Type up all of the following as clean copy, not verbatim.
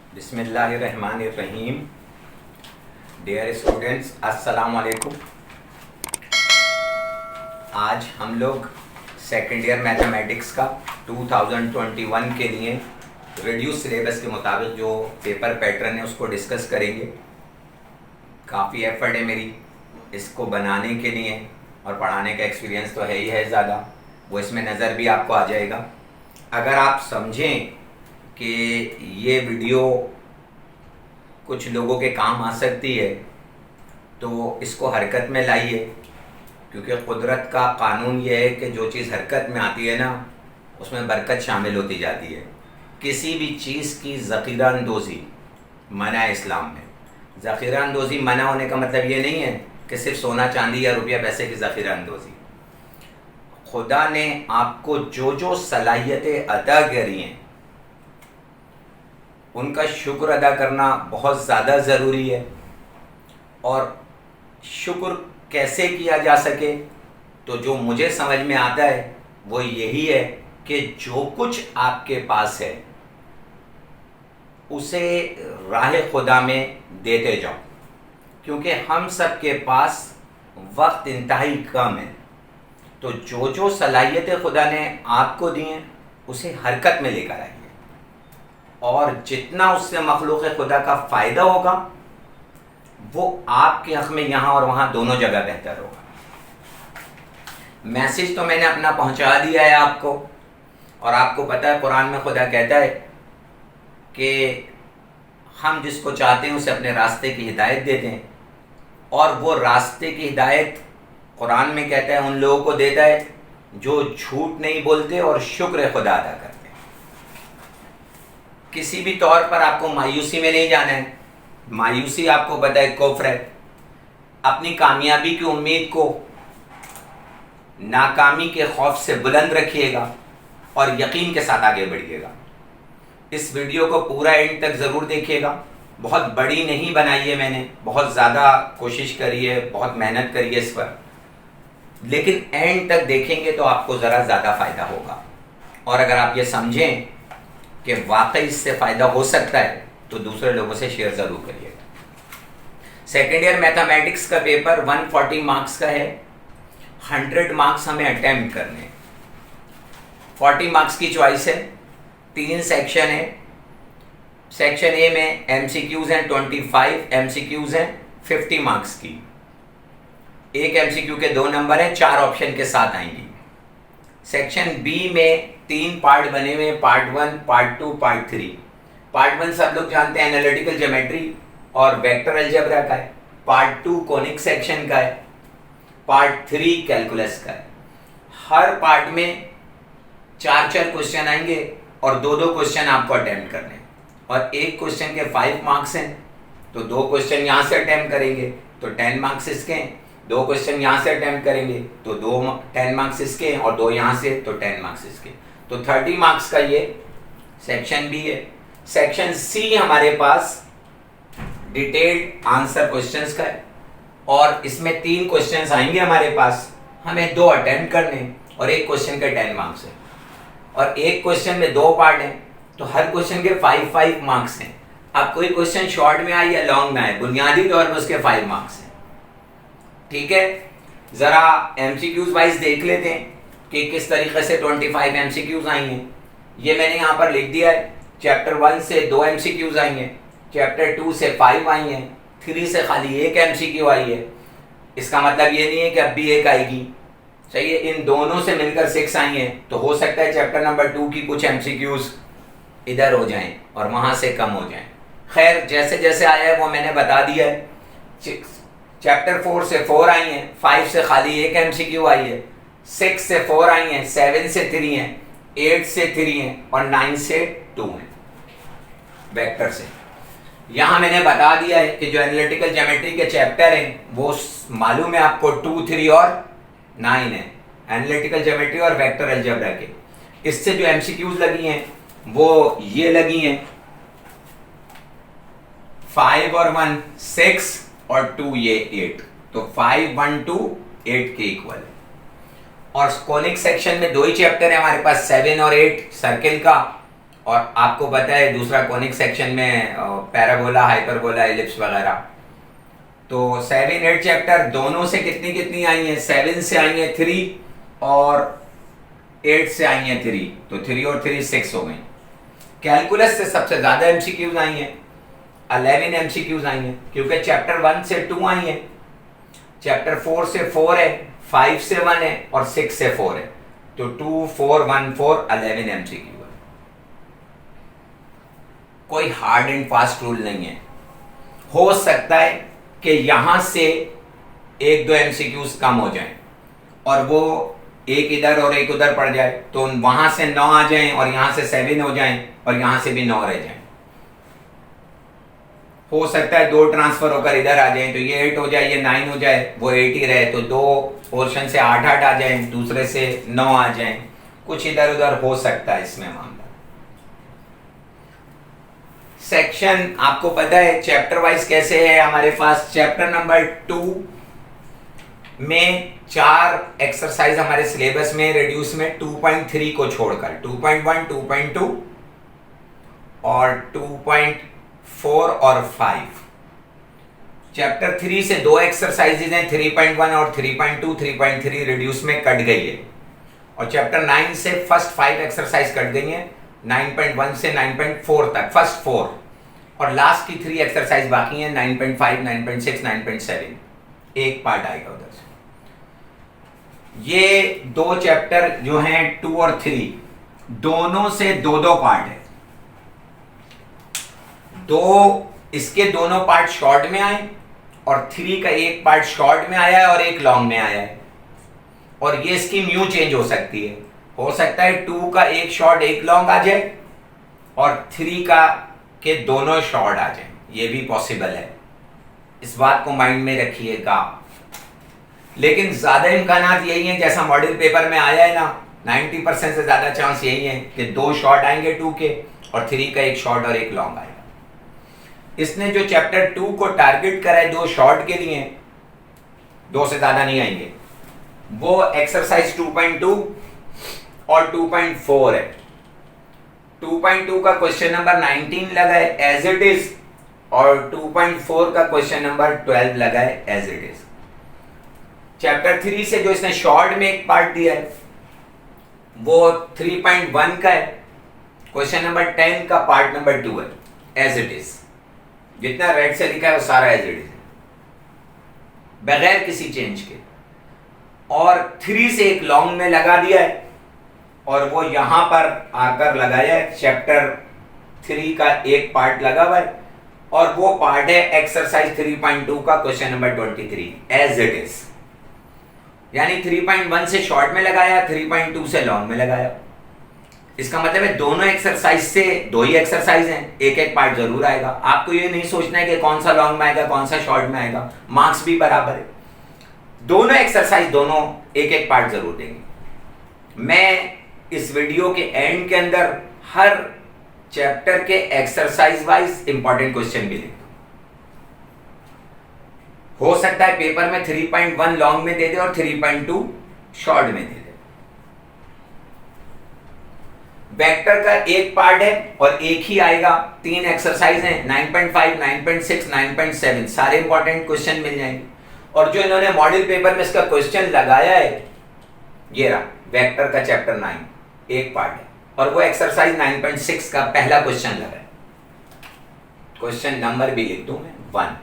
बिस्मिल्लाहिर्रहमानिर्रहीम। Dear students, अस्सलाम वालेकुम। आज हम लोग सेकेंड ईयर मैथमेटिक्स का 2021 के लिए रिड्यूस सिलेबस के मुताबिक जो पेपर पैटर्न है उसको डिस्कस करेंगे। काफ़ी एफर्ट है मेरी इसको बनाने के लिए और पढ़ाने का एक्सपीरियंस तो है ही है ज़्यादा, वो इसमें नज़र भी आपको आ जाएगा। अगर आप समझें कि ये वीडियो कुछ लोगों के काम आ सकती है तो इसको हरकत में लाइए, क्योंकि कुदरत का कानून ये है कि जो चीज़ हरकत में आती है ना उसमें बरकत शामिल होती जाती है। किसी भी चीज़ की ज़ख़ीरा अंदोज़ी मना है इस्लाम में। ज़ख़ीरा अंदोज़ी मना होने का मतलब ये नहीं है कि सिर्फ सोना चांदी या रुपया पैसे की ज़ख़ीरा अंदोज़ी। खुदा ने आपको जो जो सलाहियतें अदा करी हैं उनका शुक्र अदा करना बहुत ज़्यादा ज़रूरी है। और शुक्र कैसे किया जा सके, तो जो मुझे समझ में आता है वो यही है कि जो कुछ आपके पास है उसे राह खुदा में देते जाओ, क्योंकि हम सब के पास वक्त इंतहाई कम है। तो जो जो सलाहियतें खुदा ने आपको दी हैं उसे हरकत में लेकर आइए, और जितना उससे मखलूक खुदा का फ़ायदा होगा वो आपके हक़ में यहाँ और वहाँ दोनों जगह बेहतर होगा। मैसेज तो मैंने अपना पहुँचा दिया है आपको, और आपको पता है कुरान में खुदा कहता है कि हम जिसको चाहते हैं उसे अपने रास्ते की हिदायत देते हैं, और वो रास्ते की हिदायत कुरान में कहता है उन लोगों को देता है जो झूठ नहीं बोलते और शुक्र खुदा अदा करते हैं। किसी भी तौर पर आपको मायूसी में नहीं जाना है। मायूसी आपको पता है कुफ्र है। अपनी कामयाबी की उम्मीद को नाकामी के खौफ से बुलंद रखिएगा और यकीन के साथ आगे बढ़िएगा। इस वीडियो को पूरा एंड तक ज़रूर देखिएगा। बहुत बड़ी नहीं बनाई है मैंने, बहुत ज़्यादा कोशिश करी है, बहुत मेहनत करी है इस पर, लेकिन एंड तक देखेंगे तो आपको ज़रा ज़्यादा फ़ायदा होगा। और अगर आप ये समझें कि वाकई इससे फ़ायदा हो सकता है तो दूसरे लोगों से शेयर ज़रूर करिएगा। सेकेंड ईयर मैथमेटिक्स का पेपर 140 मार्क्स का है। 100 मार्क्स हमें अटेम्प्ट करने हैं। 40 मार्क्स की चॉइस है। 3 सेक्शन है। सेक्शन ए में MCQs हैं 25, MCQs हैं 50 मार्क्स की। एक MCQ के 2 नंबर हैं, 4 ऑप्शन के साथ आएंगी। सेक्शन बी में 3 पार्ट बने हुए हैं, पार्ट 1, पार्ट 2, पार्ट 3। पार्ट 1 सब लोग जानते हैं एनालिटिकल ज्योमेट्री और वेक्टर अलजेब्रा का है। पार्ट 2 कोनिक सेक्शन का है। पार्ट 3 कैलकुलस का है। हर पार्ट में 4-4 क्वेश्चन आएंगे और 2-2 क्वेश्चन आपको अटेम्प्ट करने हैं। और एक क्वेश्चन के 5 मार्क्स हैं, तो 2 क्वेश्चन यहाँ से अटेम्प्ट करेंगे तो 10 मार्क्स इसके हैं। 2 क्वेश्चन यहाँ से अटेम्प्ट करेंगे तो 10 मार्क्स इसके हैं, और 2 यहाँ से तो 10 मार्क्स इसके। तो 30 मार्क्स का ये सेक्शन बी है। सेक्शन सी हमारे पास डिटेल्ड आंसर क्वेश्चंस का है, और इसमें 3 क्वेश्चंस आएंगे हमारे पास। हमें 2 अटेम्प्ट करने और एक क्वेश्चन के 10 मार्क्स है, और एक क्वेश्चन में 2 पार्ट हैं, तो हर क्वेश्चन के 5-5 मार्क्स हैं। अब कोई क्वेश्चन शॉर्ट में आए या लॉन्ग में आए, बुनियादी तौर पर उसके 5 मार्क्स हैं। ठीक है, ज़रा MCQs वाइज देख लेते हैं कि किस तरीके से 25 MCQs आई हैं। ये मैंने यहाँ पर लिख दिया है। चैप्टर 1 से 2 MCQs आई हैं, चैप्टर 2 से 5 आई हैं, 3 से खाली 1 MCQ आई है। इसका मतलब ये नहीं है कि अब भी 1 आएगी, सही है। इन दोनों से मिलकर 6 आई हैं, तो हो सकता है चैप्टर नंबर 2 की कुछ MCQs इधर हो जाएं और वहाँ से कम हो जाएं। खैर, जैसे जैसे आया है वो मैंने बता दिया है। चैप्टर 4 से 4 आई हैं, 5 से खाली 1 MCQ आई है, 6 से 4 आई हैं, 7 से 3 हैं, 8 से 3 हैं, और 9 से 2 हैं वेक्टर से। यहाँ मैंने बता दिया है कि जो एनालिटिकल ज्योमेट्री के चैप्टर हैं वो मालूम है आपको 2, 3 और 9 है, एनालिटिकल ज्योमेट्री और वेक्टर अलजेब्रा के। इससे जो MCQs लगी हैं वो ये लगी हैं, 5 और 1 6 और 2 ये 8, तो 5, 1, 2 8 के इक्वल है। और कोनिक सेक्शन में 2 ही चैप्टर है हमारे पास, 7 और 8 सर्किल का, और आपको पता है दूसरा कॉनिक सेक्शन में पैराबोला, हाइपरबोला, एलिप्स वगैरह। तो 7, 8 चैप्टर दोनों से कितनी कितनी आई हैं? 7 से आई हैं 3 और 8 से आई हैं 3, तो 3 और 3 6 हो गई। कैलकुलस से सबसे ज्यादा एमसीक्यूज आई हैं, 11 एमसीक्यूज आई हैं, क्योंकि चैप्टर 1 से 2 आई हैं, चैप्टर 4 से 4 है, 5 से 1 है और 6 से 4 है। तो 2, 4, 1, 4, 11 एमसीक्यू है। कोई हार्ड एंड फास्ट रूल नहीं है। हो सकता है कि यहां से 1-2 एमसीक्यूज कम हो जाएं और वो एक इधर और एक उधर पड़ जाए, तो वहां से 9 आ जाएं और यहां से 7 हो जाएं और यहां से भी 9 रह जाएं। हो सकता है 2 ट्रांसफर होकर इधर आ जाएं, तो ये 8 हो जाए, ये 9 हो जाए, वो 8 ही रहे, तो 2 पोर्शन से 8-8 आ जाएं, दूसरे से 9 आ जाएं, कुछ इधर उधर हो सकता है इसमें मामला। सेक्शन आपको पता है चैप्टर वाइज कैसे है हमारे पास। चैप्टर नंबर 2 में 4 एक्सरसाइज हमारे सिलेबस में रिड्यूस में 2.3 को छोड़कर 2.1, 2.2 और 2.4 और 5। चैप्टर 3 से 2 एक्सरसाइजेज हैं, 3.1 और 3.2, 3.3 रिड्यूस में कट गई है। और चैप्टर 9 से फर्स्ट 5 एक्सरसाइज कट गई हैं, 9.1 से 9.4 तक, फर्स्ट 4, और लास्ट की 3 एक्सरसाइज बाकी हैं, 9.5, 9.6, 9.7। एक पार्ट आएगा उधर से। ये 2 चैप्टर जो हैं 2 और 3 दोनों से 2-2 पार्ट है। इसके दोनों पार्ट शॉर्ट में आए और 3 का एक पार्ट शॉर्ट में आया है और एक लॉन्ग में आया है। और ये इसकी म्यू चेंज हो सकती है। हो सकता है 2 का एक शॉर्ट एक लॉन्ग आ जाए और 3 का के दोनों शॉर्ट आ जाए, ये भी पॉसिबल है। इस बात को माइंड में रखिएगा। लेकिन ज्यादा इम्कानात यही हैं, जैसा मॉडल पेपर में आया है ना, 90% से ज्यादा चांस यही है कि 2 शॉर्ट आएंगे 2 के और 3 का एक शॉर्ट और एक लॉन्ग आएगा। इसने जो चैप्टर 2 को टारगेट करा है 2 शॉर्ट के लिए, 2 से ज्यादा नहीं आएंगे, वो एक्सरसाइज 2.2 और 2.4 है। 2.2 का क्वेश्चन नंबर 19 लगा है एज इट इज और 2.4 का क्वेश्चन नंबर 12 लगा है एज इट इज। चैप्टर 3 से जो इसने शॉर्ट में एक पार्ट दिया है वो 3.1 का है, क्वेश्चन नंबर 10 का पार्ट नंबर 2 है एज इट इज। जितना रेड से लिखा है वो सारा एज इट इज है, बगैर किसी चेंज के। और 3 से एक लॉन्ग में लगा दिया है और वो यहां पर आकर लगाया है। चैप्टर 3 का एक पार्ट लगा हुआ है और वो पार्ट है एक्सरसाइज 3.2 का question number 23 as it is. यानी 3.1 से शॉर्ट में लगाया, 3.2 से लॉन्ग में लगाया। इसका मतलब है दोनों एक्सरसाइज से 2 ही एक्सरसाइज हैं, एक एक पार्ट जरूर आएगा। आपको ये नहीं सोचना है कि कौन सा लॉन्ग में आएगा कौन सा शॉर्ट में आएगा, मार्क्स भी बराबर है। दोनों एक्सरसाइज दोनों एक एक पार्ट जरूर देंगे। मैं इस वीडियो के एंड के अंदर हर चैप्टर के एक्सरसाइज वाइज इंपॉर्टेंट क्वेश्चन भी लिखता हूं। हो सकता है पेपर में 3.1 लॉन्ग में दे दे और 3.2 शॉर्ट में दे दे। वेक्टर का एक पार्ट है और एक ही आएगा, 3 एक्सरसाइज हैं, 9.5, 9.6, 9.7 सारे इंपॉर्टेंट क्वेश्चन मिल जाएंगे। और जो इन्होंने मॉडल पेपर में इसका क्वेश्चन लगाया है ये रहा, वेक्टर का चैप्टर 9 एक पार्ट है और वो एक्सरसाइज 9.6 का पहला क्वेश्चन लगा है। क्वेश्चन नंबर भी लिख दूं मैं 1।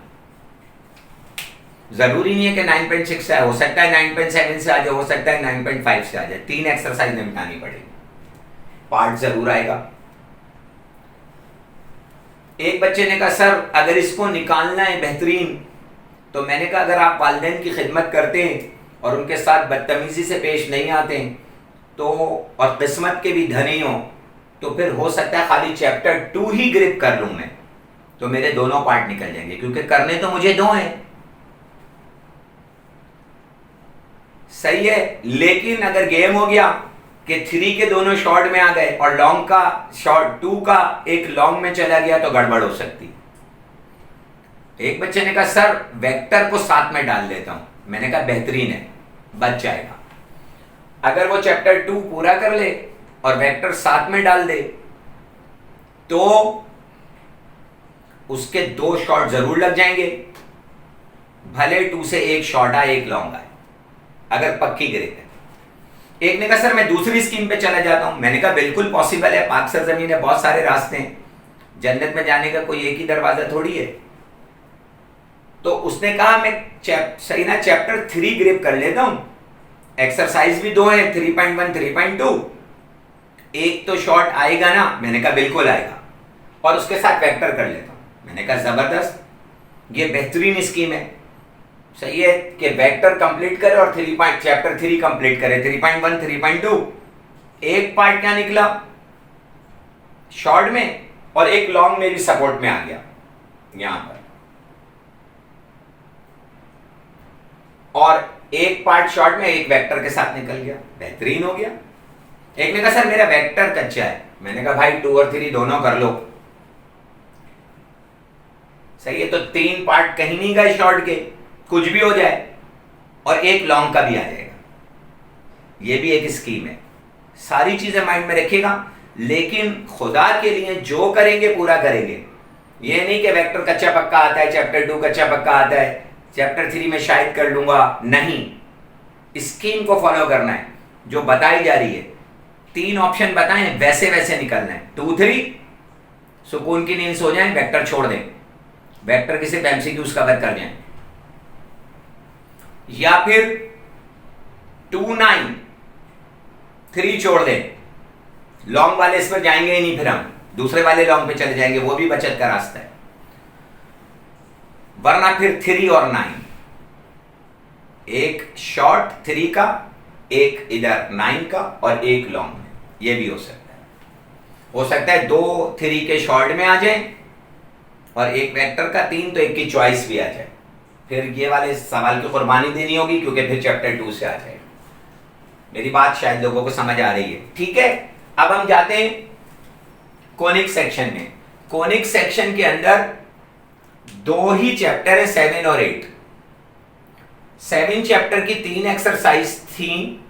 जरूरी नहीं है कि 9.6 से हो सकता है 9.7 से आ जाए, हो सकता है 9.5 से आ जाए। 3 एक्सरसाइज निपटानी पड़ेगी, पार्ट जरूर आएगा। एक बच्चे ने कहा सर अगर इसको निकालना है बेहतरीन, तो मैंने कहा अगर आप वालिदैन की खिदमत करते हैं और उनके साथ बदतमीजी से पेश नहीं आते तो, और किस्मत के भी धनी हो, तो फिर हो सकता है खाली चैप्टर 2 ही ग्रिप कर लूं मैं, तो मेरे दोनों पार्ट निकल जाएंगे, क्योंकि करने तो मुझे 2 हैं। सही है, लेकिन अगर गेम हो गया कि 3 के दोनों शॉर्ट में आ गए और लॉन्ग का शॉर्ट 2 का एक लॉन्ग में चला गया तो गड़बड़ हो सकती। एक बच्चे ने कहा सर वेक्टर को साथ में डाल देता हूं। मैंने कहा बेहतरीन है, बच जाएगा। अगर वो चैप्टर 2 पूरा कर ले और वेक्टर साथ में डाल दे तो उसके 2 शॉट जरूर लग जाएंगे, भले 2 से 1 शॉर्ट आए 1 लॉन्ग आए, अगर पक्की ग्रेड है। एक ने कहा सर मैं दूसरी स्कीम पे चला जाता हूं। मैंने कहा बिल्कुल पॉसिबल है, पाक सरजमीन है, बहुत सारे रास्ते हैं, जन्नत में जाने का कोई एक ही दरवाजा थोड़ी है। तो उसने कहा मैं सही ना चैप्टर 3 ग्रेप कर लेता हूं, एक्सरसाइज भी 2 है, 3.1 3.2, एक तो शॉर्ट आएगा ना। मैंने कहा बिल्कुल आएगा, और उसके साथ वेक्टर कर लेता हूं। मैंने कहा जबरदस्त, ये बेहतरीन स्कीम है। सही है कि वेक्टर कंप्लीट करे और चैप्टर 3 कंप्लीट करे, 3.1 3.2। एक पार्ट क्या निकला शॉर्ट में और एक लॉन्ग में भी सपोर्ट में आ गया यहां पर, और एक पार्ट शॉर्ट में एक वेक्टर के साथ निकल गया, बेहतरीन हो गया। एक ने कहा सर मेरा वेक्टर कच्चा है। मैंने कहा भाई 2 और 3 दोनों कर लो। सही है, तो 3 पार्ट कहीं नहीं गए शॉर्ट के, कुछ भी हो जाए, और एक लॉन्ग का भी आ जाएगा। ये भी एक स्कीम है। सारी चीजें माइंड में रखिएगा, लेकिन खुदा के लिए जो करेंगे पूरा करेंगे। ये नहीं कि वेक्टर कच्चा पक्का आता है, चैप्टर 2 कच्चा पक्का आता है, चैप्टर 3 में शायद कर लूंगा, नहीं। स्कीम को फॉलो करना है जो बताई जा रही है। 3 ऑप्शन बताएं, वैसे वैसे निकलना है। 2 3 सुकून की नींद सो जाएं, वेक्टर छोड़ दें, वेक्टर किसी एमसीक्यूज कवर कर जाएं, या फिर 2 9 3 छोड़ दें। लॉन्ग वाले इस पर जाएंगे ही नहीं, फिर हम दूसरे वाले लॉन्ग पे चले जाएंगे, वो भी बचत का रास्ता है। वरना फिर 3 और 9, एक शॉर्ट 3 का, एक इधर 9 का, और एक लॉन्ग में। ये भी हो सकता है। हो सकता है 2 3 के शॉर्ट में आ जाए और एक वेक्टर का 3, तो एक की चॉइस भी आ जाए। फिर ये वाले सवाल की कुर्बानी देनी होगी, क्योंकि फिर चैप्टर 2 से आ जाएगा। मेरी बात शायद लोगों को समझ आ रही है, ठीक है। अब हम जाते हैं कोनिक सेक्शन में। कोनिक सेक्शन के अंदर 2 ही चैप्टर है, 7 और 8। 7 चैप्टर की 3 एक्सरसाइज थी,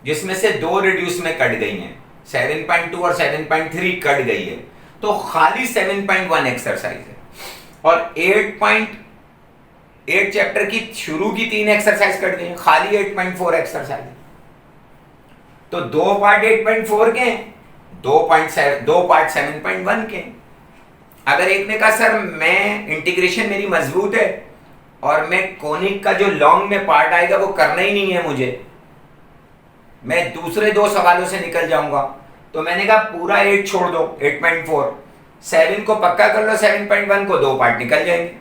जिसमें से 2 रिड्यूस में कट गई हैं, 7.2 और 7.3 कट गई है, तो खाली 7.1 एक्सरसाइज है। और 8 चैप्टर की शुरू की 3 एक्सरसाइज कट गई हैं, खाली 8.4 एक्सरसाइज है। तो 2 पार्ट 8.4 के, 2 पार्ट 7.1 के। अगर एक ने कहा सर मैं इंटीग्रेशन मेरी मजबूत है और मैं कोनिक का जो लॉन्ग में पार्ट आएगा वो करना ही नहीं है मुझे, मैं दूसरे 2 सवालों से निकल जाऊंगा, तो मैंने कहा पूरा 8 छोड़ दो, 8.4। 7 को पक्का कर लो, 7.1 को 2 पार्ट निकल जाएंगे।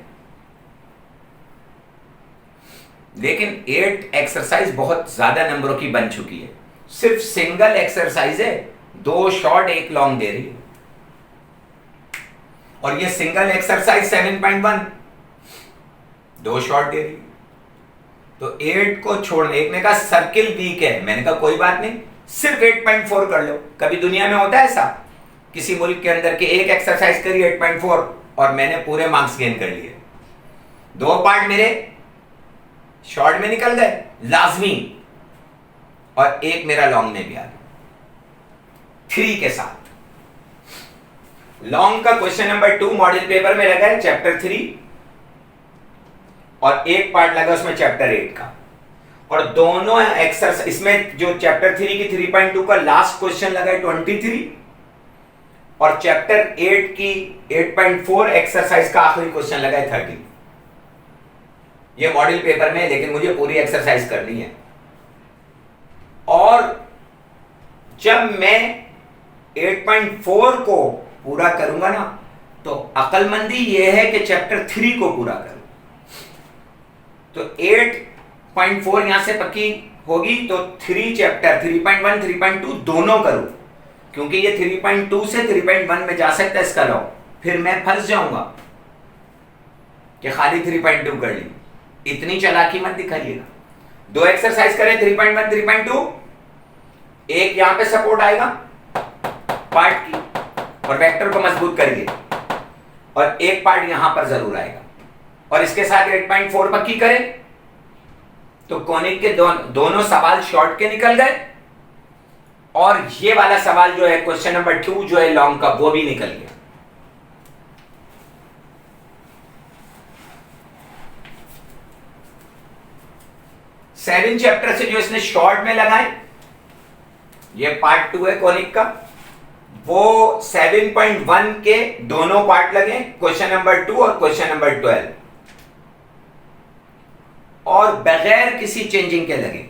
लेकिन 8 एक्सरसाइज बहुत ज्यादा नंबरों की बन चुकी है, सिर्फ सिंगल एक्सरसाइज है, 2 शॉर्ट 1 लॉन्ग दे रही है। और ये सिंगल एक्सरसाइज 7.1 2 शॉर्ट दे रही है। तो 8 को छोड़ने, एक ने कहा सर्किल वीक है, मैंने कहा कोई बात नहीं, सिर्फ 8.4 कर लो। कभी दुनिया में होता है ऐसा, किसी मुल्क के अंदर के एक एक्सरसाइज करी 8.4 और मैंने पूरे मार्क्स गेन कर लिए। 2 पार्ट मेरे शॉर्ट में निकल गए लाजमी, और एक मेरा लॉन्ग में भी आ गया 3 के साथ। लॉन्ग का क्वेश्चन नंबर 2 मॉडल पेपर में लगा है चैप्टर 3, और एक पार्ट लगा उसमें चैप्टर 8 का। और दोनों एक्सरसाइज, इसमें जो चैप्टर 3 की 3.2 का लास्ट क्वेश्चन लगा है 23, और चैप्टर 8 की 8.4 एक्सरसाइज का आखिरी क्वेश्चन लगा है 30। ये मॉडल पेपर में, लेकिन मुझे पूरी एक्सरसाइज करनी है। और जब मैं 8.4 को पूरा करूंगा ना, तो अक्लमंदी यह है कि चैप्टर 3 को पूरा करूं। तो 8.4 यहां से पक्की होगी, तो 3 चैप्टर 3.1 3.2 दोनों करूं, क्योंकि ये 3.2 से 3.1 में जा सकता है इसका लॉ। फिर मैं फंस जाऊंगा कि खाली 3.2 कर ली। इतनी चालाकी मत दिखाइएगा। 2 एक्सरसाइज करें 3.1 3.2, एक यहां पे सपोर्ट आएगा पार्ट की और वेक्टर को मजबूत करिए, और एक पार्ट यहां पर जरूर आएगा, और इसके साथ 8.4 पक्की करें, तो कोनिक के दोनों सवाल शॉर्ट के निकल गए, और ये वाला सवाल जो है क्वेश्चन नंबर 2 जो है लॉन्ग का, वो भी निकल गया। 7 चैप्टर से जो इसने शॉर्ट में लगाए, ये पार्ट 2 है कॉनिक का, वो 7.1 के दोनों पार्ट लगे, क्वेश्चन नंबर 2 और क्वेश्चन नंबर 12, और बगैर किसी चेंजिंग के लगे।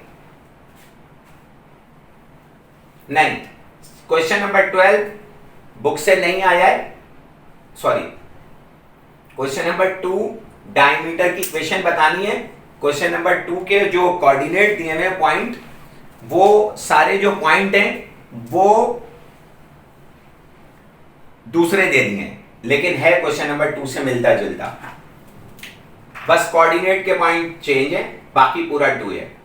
नहीं, क्वेश्चन नंबर 12 बुक से नहीं आया है, सॉरी, क्वेश्चन नंबर 2 डायमीटर की इक्वेशन बतानी है, क्वेश्चन नंबर 2 के जो कोऑर्डिनेट दिए हुए पॉइंट, वो सारे जो पॉइंट हैं वो दूसरे दे दिए हैं, लेकिन है क्वेश्चन नंबर 2 से मिलता जुलता, बस कोऑर्डिनेट के पॉइंट चेंज है, बाकी पूरा 2 है।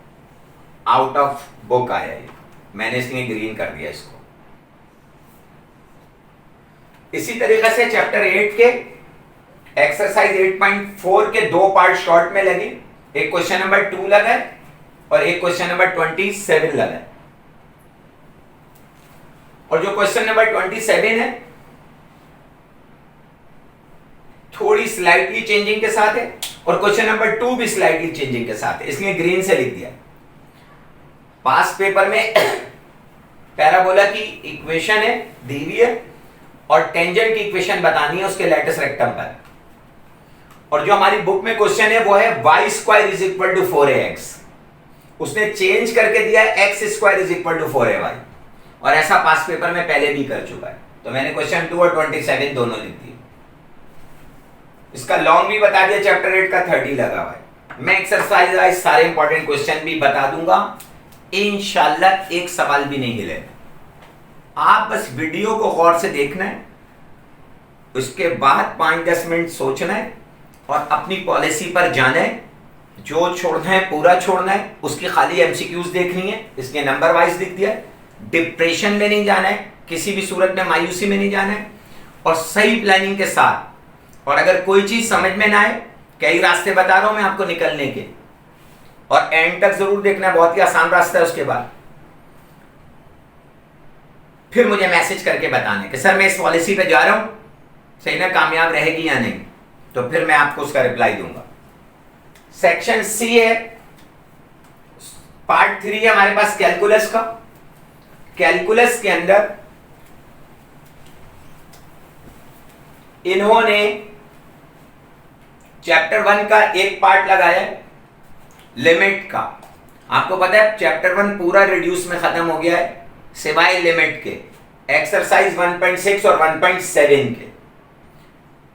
आउट ऑफ बुक आया है, मैंने इसलिए ग्रीन कर दिया इसको। इसी तरीके से चैप्टर 8 के एक्सरसाइज 8.4 के 2 पार्ट शॉर्ट में लगे, एक क्वेश्चन नंबर 2 लगा है और एक क्वेश्चन नंबर 27 लगा है। और जो क्वेश्चन नंबर 27 है थोड़ी स्लाइटली चेंजिंग के साथ है, और क्वेश्चन नंबर 2 भी स्लाइटली चेंजिंग के साथ है, इसलिए ग्रीन से लिख दिया। पास पेपर में पैराबोला की इक्वेशन है दी हुई है और टेंजेंट की इक्वेशन बतानी है उसके लैटिस रेक्टम पर, और जो हमारी बुक में क्वेश्चन है वो है y square is equal to 4ax, उसने चेंज करके दिया है x square is equal to 4ay, और ऐसा पास पेपर में पहले भी कर चुका है, तो मैंने क्वेश्चन 2 और 27 दोनों लिख दिए। इसका लॉन्ग भी बता दिया, चैप्टर 8 का 30 लगा हुआ है। मैं एक्सरसाइज वाइज सारे इंपॉर्टेंट क्वेश्चन भी बता दूंगा, इंशाल्लाह एक सवाल भी नहीं हिलेगा। आप बस वीडियो को गौर से देखना है, उसके बाद 5-10 मिनट सोचना है और अपनी पॉलिसी पर जाना है, जो छोड़ना है पूरा छोड़ना है, उसकी खाली एमसीक्यूज देखनी है, इसके नंबर वाइज लिख दिया है। डिप्रेशन में नहीं जाना है, किसी भी सूरत में मायूसी में नहीं जाना है, और सही प्लानिंग के साथ। और अगर कोई चीज समझ में ना आए, कई रास्ते बता रहा हूं मैं आपको निकलने के, और एंड तक जरूर देखना है, बहुत ही आसान रास्ता है। उसके बाद फिर मुझे मैसेज करके बताना कि सर मैं इस पॉलिसी पे जा रहा हूं, सही ना, कामयाब रहेगी या नहीं, तो फिर मैं आपको उसका रिप्लाई दूंगा। सेक्शन सी है, पार्ट 3 है हमारे पास कैलकुलस का। कैलकुलस के अंदर इन्होंने चैप्टर 1 का एक पार्ट लगाया है लिमिट का। आपको पता है चैप्टर 1 पूरा रिड्यूस में खत्म हो गया है सिवाय लिमिट के, एक्सरसाइज 1.6 और 1.7 के,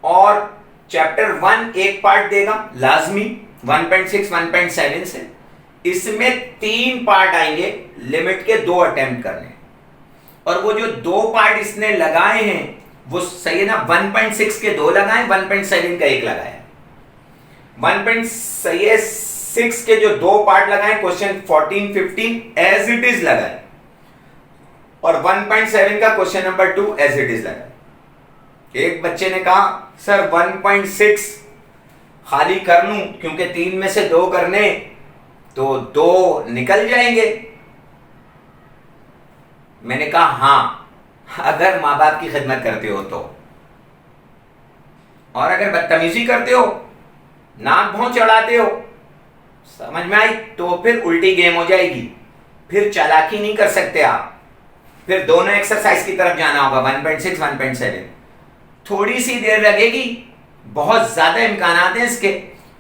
और चैप्टर 1 एक पार्ट देगा लाजमी 1.6 1.7 से। इसमें 3 पार्ट आएंगे, लिमिट के 2 अटेम्प्ट करने, और वो जो 2 पार्ट इसने लगाए हैं वो सही है ना, 1.6 के 2 लगाए, 1.7 का 1 लगाया। 1.6 के जो 2 पार्ट लगाए, क्वेश्चन 14 15 एज इट इज लगाए, और 1.7 का question number 2 as it is लगाए। एक बच्चे ने कहा सर 1.6 खाली कर लूं, क्योंकि 3 में से 2 करने तो 2 निकल जाएंगे। मैंने कहा हां, अगर मां बाप की खिदमत करते हो तो, और अगर बदतमीजी करते हो, नाक भौं चढ़ाते हो, समझ में आई, तो फिर उल्टी गेम हो जाएगी, फिर चालाकी नहीं कर सकते आप, फिर दोनों एक्सरसाइज की तरफ जाना होगा 1.6 1.7। थोड़ी सी देर लगेगी, बहुत ज्यादा इम्कानात हैं इसके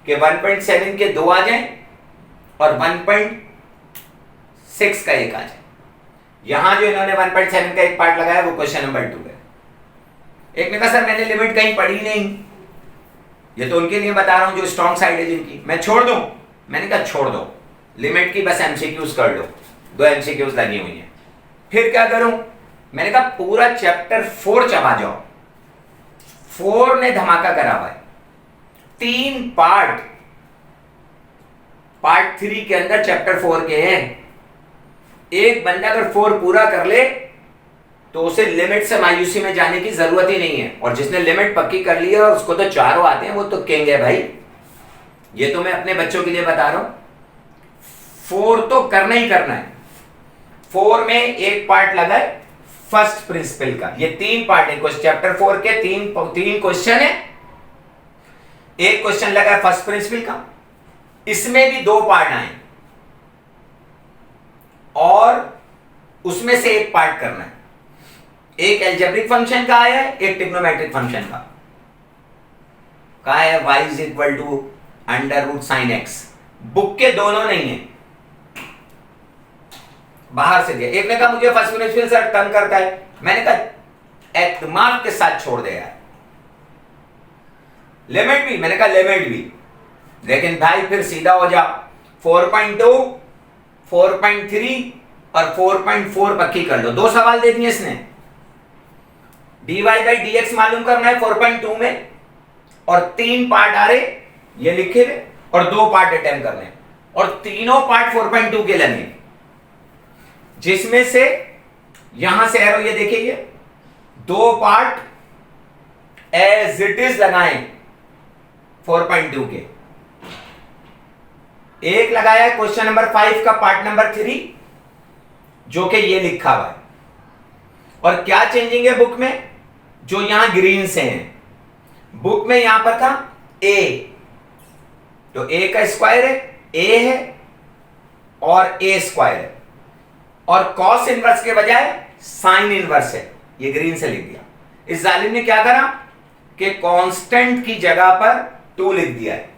कि 1.7 के 2 आ जाएं और 1.6 का 1 आ जाए। यहां जो इन्होंने 1.7 का एक पार्ट लगाया वो क्वेश्चन नंबर 2 है। एक ने कहा सर मैंने लिमिट कहीं पढ़ी नहीं, ये तो उनके लिए बता रहा हूं जो स्ट्रॉन्ग साइड है जिनकी, मैं छोड़ दूं। मैंने कहा छोड़ दो, लिमिट की बस एमसीक्यूज कर लो, 2 एमसीक्यूज लगी हुई हैं। फिर क्या करूं? मैंने कहा पूरा चैप्टर 4 चबा जाओ। 4 ने धमाका करा हुआ है, 3 पार्ट 3 के अंदर चैप्टर 4 के हैं। एक बंदा अगर 4 पूरा कर ले तो उसे लिमिट से मायूसी में जाने की जरूरत ही नहीं है, और जिसने लिमिट पक्की कर ली है और उसको तो 4 आते हैं, वो तो किंग है भाई। ये तो मैं अपने बच्चों के लिए बता रहा हूं, 4 तो करना ही करना है। 4 में एक पार्ट लगा है फर्स्ट प्रिंसिपल का, ये 3 पार्ट है चैप्टर 4 के, 3 क्वेश्चन है, एक क्वेश्चन लगा है फर्स्ट प्रिंसिपल का। इसमें भी 2 पार्ट आए, और उसमें से एक पार्ट करना है। एक एल्जेब्रिक फंक्शन का है, एक ट्रिग्नोमेट्रिक फंक्शन का है y is equal to √sin x। Book के दोनों नहीं है, बाहर से दिया। एक ने कहा मुझे फर्स्ट प्रिंसिपल सर तंग करता है, मैंने कहा एतमाद के साथ छोड़ दे यार। लिमिट भी, मैंने कहा लिमिट भी, लेकिन भाई फिर सीधा हो जा। 4.2, 4.3 और 4.4 पक्की कर लो। दो सवाल दे दिए इसने। dy/dx मालूम करना है 4.2 में, और 3 पार्ट आ रहे ये लिखे हुए, और 2 पार्ट अटेम्प्ट करने, और तीनों पार्ट 4.2 के लगे, जिसमें से यहां से एरो ये देखिए, 2 पार्ट एज इट इज लगाएं 4.2 के। एक लगाया है क्वेश्चन नंबर 5 का पार्ट नंबर 3, जो कि ये लिखा हुआ है। और क्या चेंजिंग है बुक में, जो यहां ग्रीन से है। बुक में यहां पर था a, तो a का स्क्वायर है, a है और a स्क्वायर है, और कॉस इनवर्स के बजाय साइन इनवर्स है, ये ग्रीन से लिख दिया। इस जालिम ने क्या करा कि कांस्टेंट की जगह पर 2 लिख दिया है,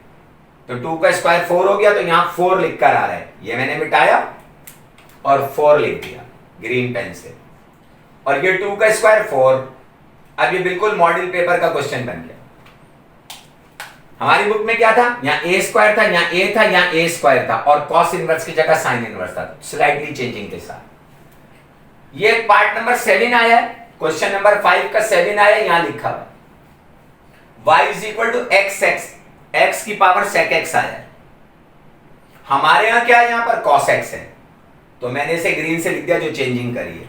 तो 2 का स्क्वायर 4 हो गया, तो यहां 4 लिखकर आ रहा है। ये मैंने मिटाया और 4 लिख दिया ग्रीन पेन से, और ये 2 का स्क्वायर 4। अब ये बिल्कुल मॉडल पेपर का क्वेश्चन बन गया। हमारी बुक में क्या था, यहां a स्क्वायर था, यहां a था, यहां a स्क्वायर था, और कॉस इनवर्स की जगह साइन इनवर्स था, स्लाइटली चेंजिंग के साथ। ये पार्ट नंबर 7 आया है, क्वेश्चन नंबर 5 का 7 आया, यहां लिखा हुआ y is equal to x की पावर sec x आया है। हमारे यहां क्या है, यहां पर cos x है, तो मैंने इसे ग्रीन से लिख दिया जो चेंजिंग करी है।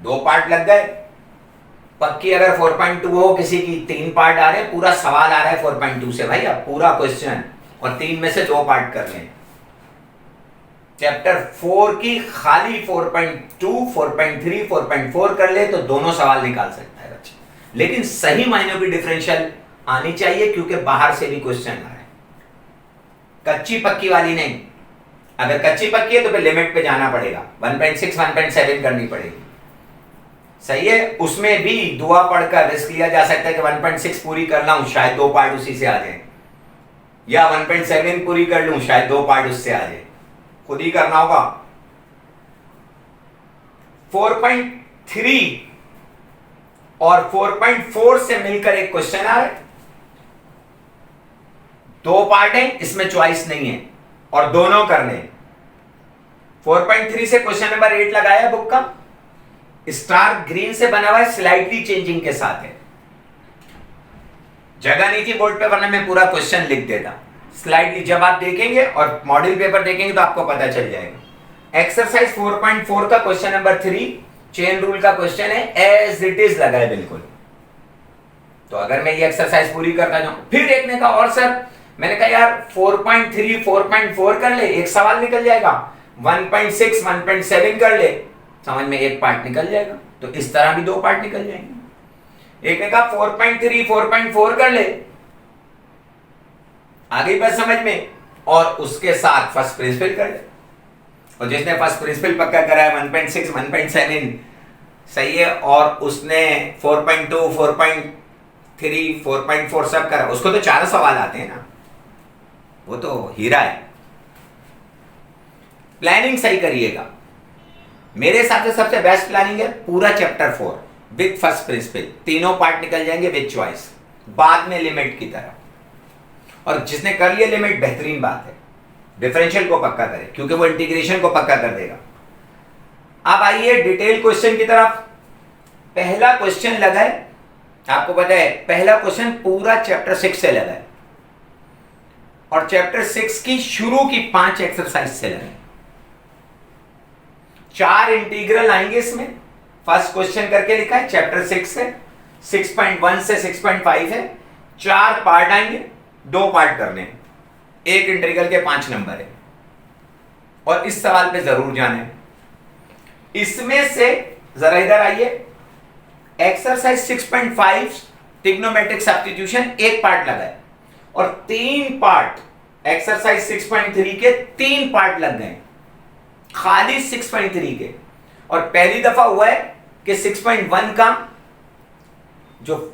2 पार्ट लग गए। पक्की अगर 4.2 हो, किसी की 3 पार्ट आ रहे हैं, पूरा सवाल आ रहा है 4.2 से भाई, अब पूरा क्वेश्चन, और 3 में से 2 पार्ट कर लें। चैप्टर 4 की खाली 4.2, 4.3, 4.4 कर ले तो दोनों सवाल निकाल सकता है बच्चा, लेकिन सही मायनों की डिफरेंशियल आनी चाहिए, क्योंकि बाहर से भी क्वेश्चन आ रहे हैं, कच्ची पक्की वाली नहीं। अगर कच्ची पक्की है तो फिर लिमिट पे जाना पड़ेगा, 1.6, 1.7 करनी पड़ेगी, सही है। उसमें भी दुआ पढ़कर रिस्क लिया जा सकता है कि 1.6 पूरी कर लाऊं, शायद 2 पार्ट उसी से आ जाए, या 1.7 पूरी कर लूं, शायद 2 पार्ट उससे आ जाए, खुद ही करना होगा। 4.3 और 4.4 से मिलकर एक क्वेश्चन आ रहा है, 2 पार्ट है, इसमें चॉइस नहीं है, और दोनों करने। 4.3 से क्वेश्चन नंबर 8 लगाया बुक का, स्टार ग्रीन से बना हुआ है, स्लाइटली चेंजिंग के साथ है। जगह नहीं थी बोर्ड पे, वरना मैं पूरा क्वेश्चन लिख देता। स्लाइटली जब आप देखेंगे और मॉडल पेपर देखेंगे तो आपको पता चल जाएगा। एक्सरसाइज 4.4 का क्वेश्चन नंबर 3 चेन रूल का क्वेश्चन है, एज इट इज लगा है बिल्कुल। तो अगर मैं ये एक्सरसाइज पूरी करता जाऊं, फिर एक ने कहा और सर, मैंने कहा यार 4.3, 4.4 कर ले, एक सवाल निकल जाएगा, 1.6, 1.7 कर ले, समझ में एक पार्ट निकल जाएगा, तो इस तरह भी 2 पार्ट निकल जाएंगे। एक ने कहा 4.3, 4.4 कर ले, आ गई बात समझ में, और उसके साथ फर्स्ट प्रिंसिपल कर ले, और जिसने फर्स्ट प्रिंसिपल पक्का करा है 1.6, 1.7 सही है, और उसने 4.2, 4.3, 4.4 सब करा, उसको तो 4 सवाल आते हैं ना, वो तो हीरा है। प्लानिंग सही करिएगा, मेरे हिसाब से सबसे बेस्ट प्लानिंग है पूरा चैप्टर 4 विद फर्स्ट प्रिंसिपल, तीनों पार्ट निकल जाएंगे विद चॉइस, बाद में लिमिट की तरह। और जिसने कर लिया लिमिट, बेहतरीन बात है, डिफरेंशियल को पक्का करे, क्योंकि वो इंटीग्रेशन को पक्का कर देगा। अब आइए डिटेल क्वेश्चन की तरफ। पहला क्वेश्चन लगा है, आपको पता है पहला क्वेश्चन पूरा चैप्टर 6 से लगा है, और चैप्टर 6 की शुरू की 5 एक्सरसाइज से लगा है। 4 इंटीग्रल आएंगे इसमें। फर्स्ट क्वेश्चन करके लिखा है चैप्टर 6 से, 6.1 से 6.5 है, 4 पार्ट आएंगे, 2 पार्ट करने हैं, एक इंटीग्रल के 5 नंबर है, और इस सवाल पे जरूर जाना है। इसमें से जरा इधर आइए, एक्सरसाइज 6.5 ट्रिग्नोमेट्रिक सब्स्टिट्यूशन एक पार्ट लगा है, और 3 पार्ट एक्सरसाइज 6.3 के 3 पार्ट लग गए। खाली 6.3 के, और पहली दफा हुआ है कि 6.1 का जो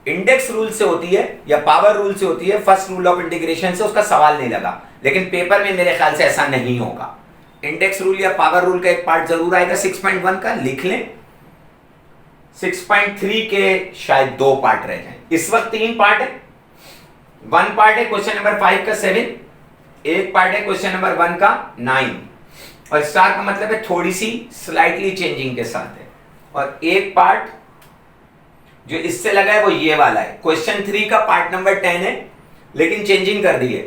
इंडेक्स रूल से होती है या पावर रूल से होती है, फर्स्ट रूल ऑफ इंटीग्रेशन से, उसका सवाल नहीं लगा। लेकिन पेपर में मेरे ख्याल से ऐसा नहीं होगा। इंडेक्स रूल या पावर रूल का एक पार्ट जरूर आएगा 6.1 का, लिख लें। 6.3 के शायद 2 पार्ट रह जाएं। इस वक्त 3 पार्ट है। 1 पार्ट है क्वेश्चन नंबर 5 का 7, एक पार्ट है क्वेश्चन नंबर 1 का 9, और स्टार का मतलब है थोड़ी सी स्लाइटली चेंजिंग के साथ है। और एक पार्ट जो इससे लगा है वो ये वाला है। क्वेश्चन 3 का पार्ट नंबर 10 है, लेकिन चेंजिंग कर दी है।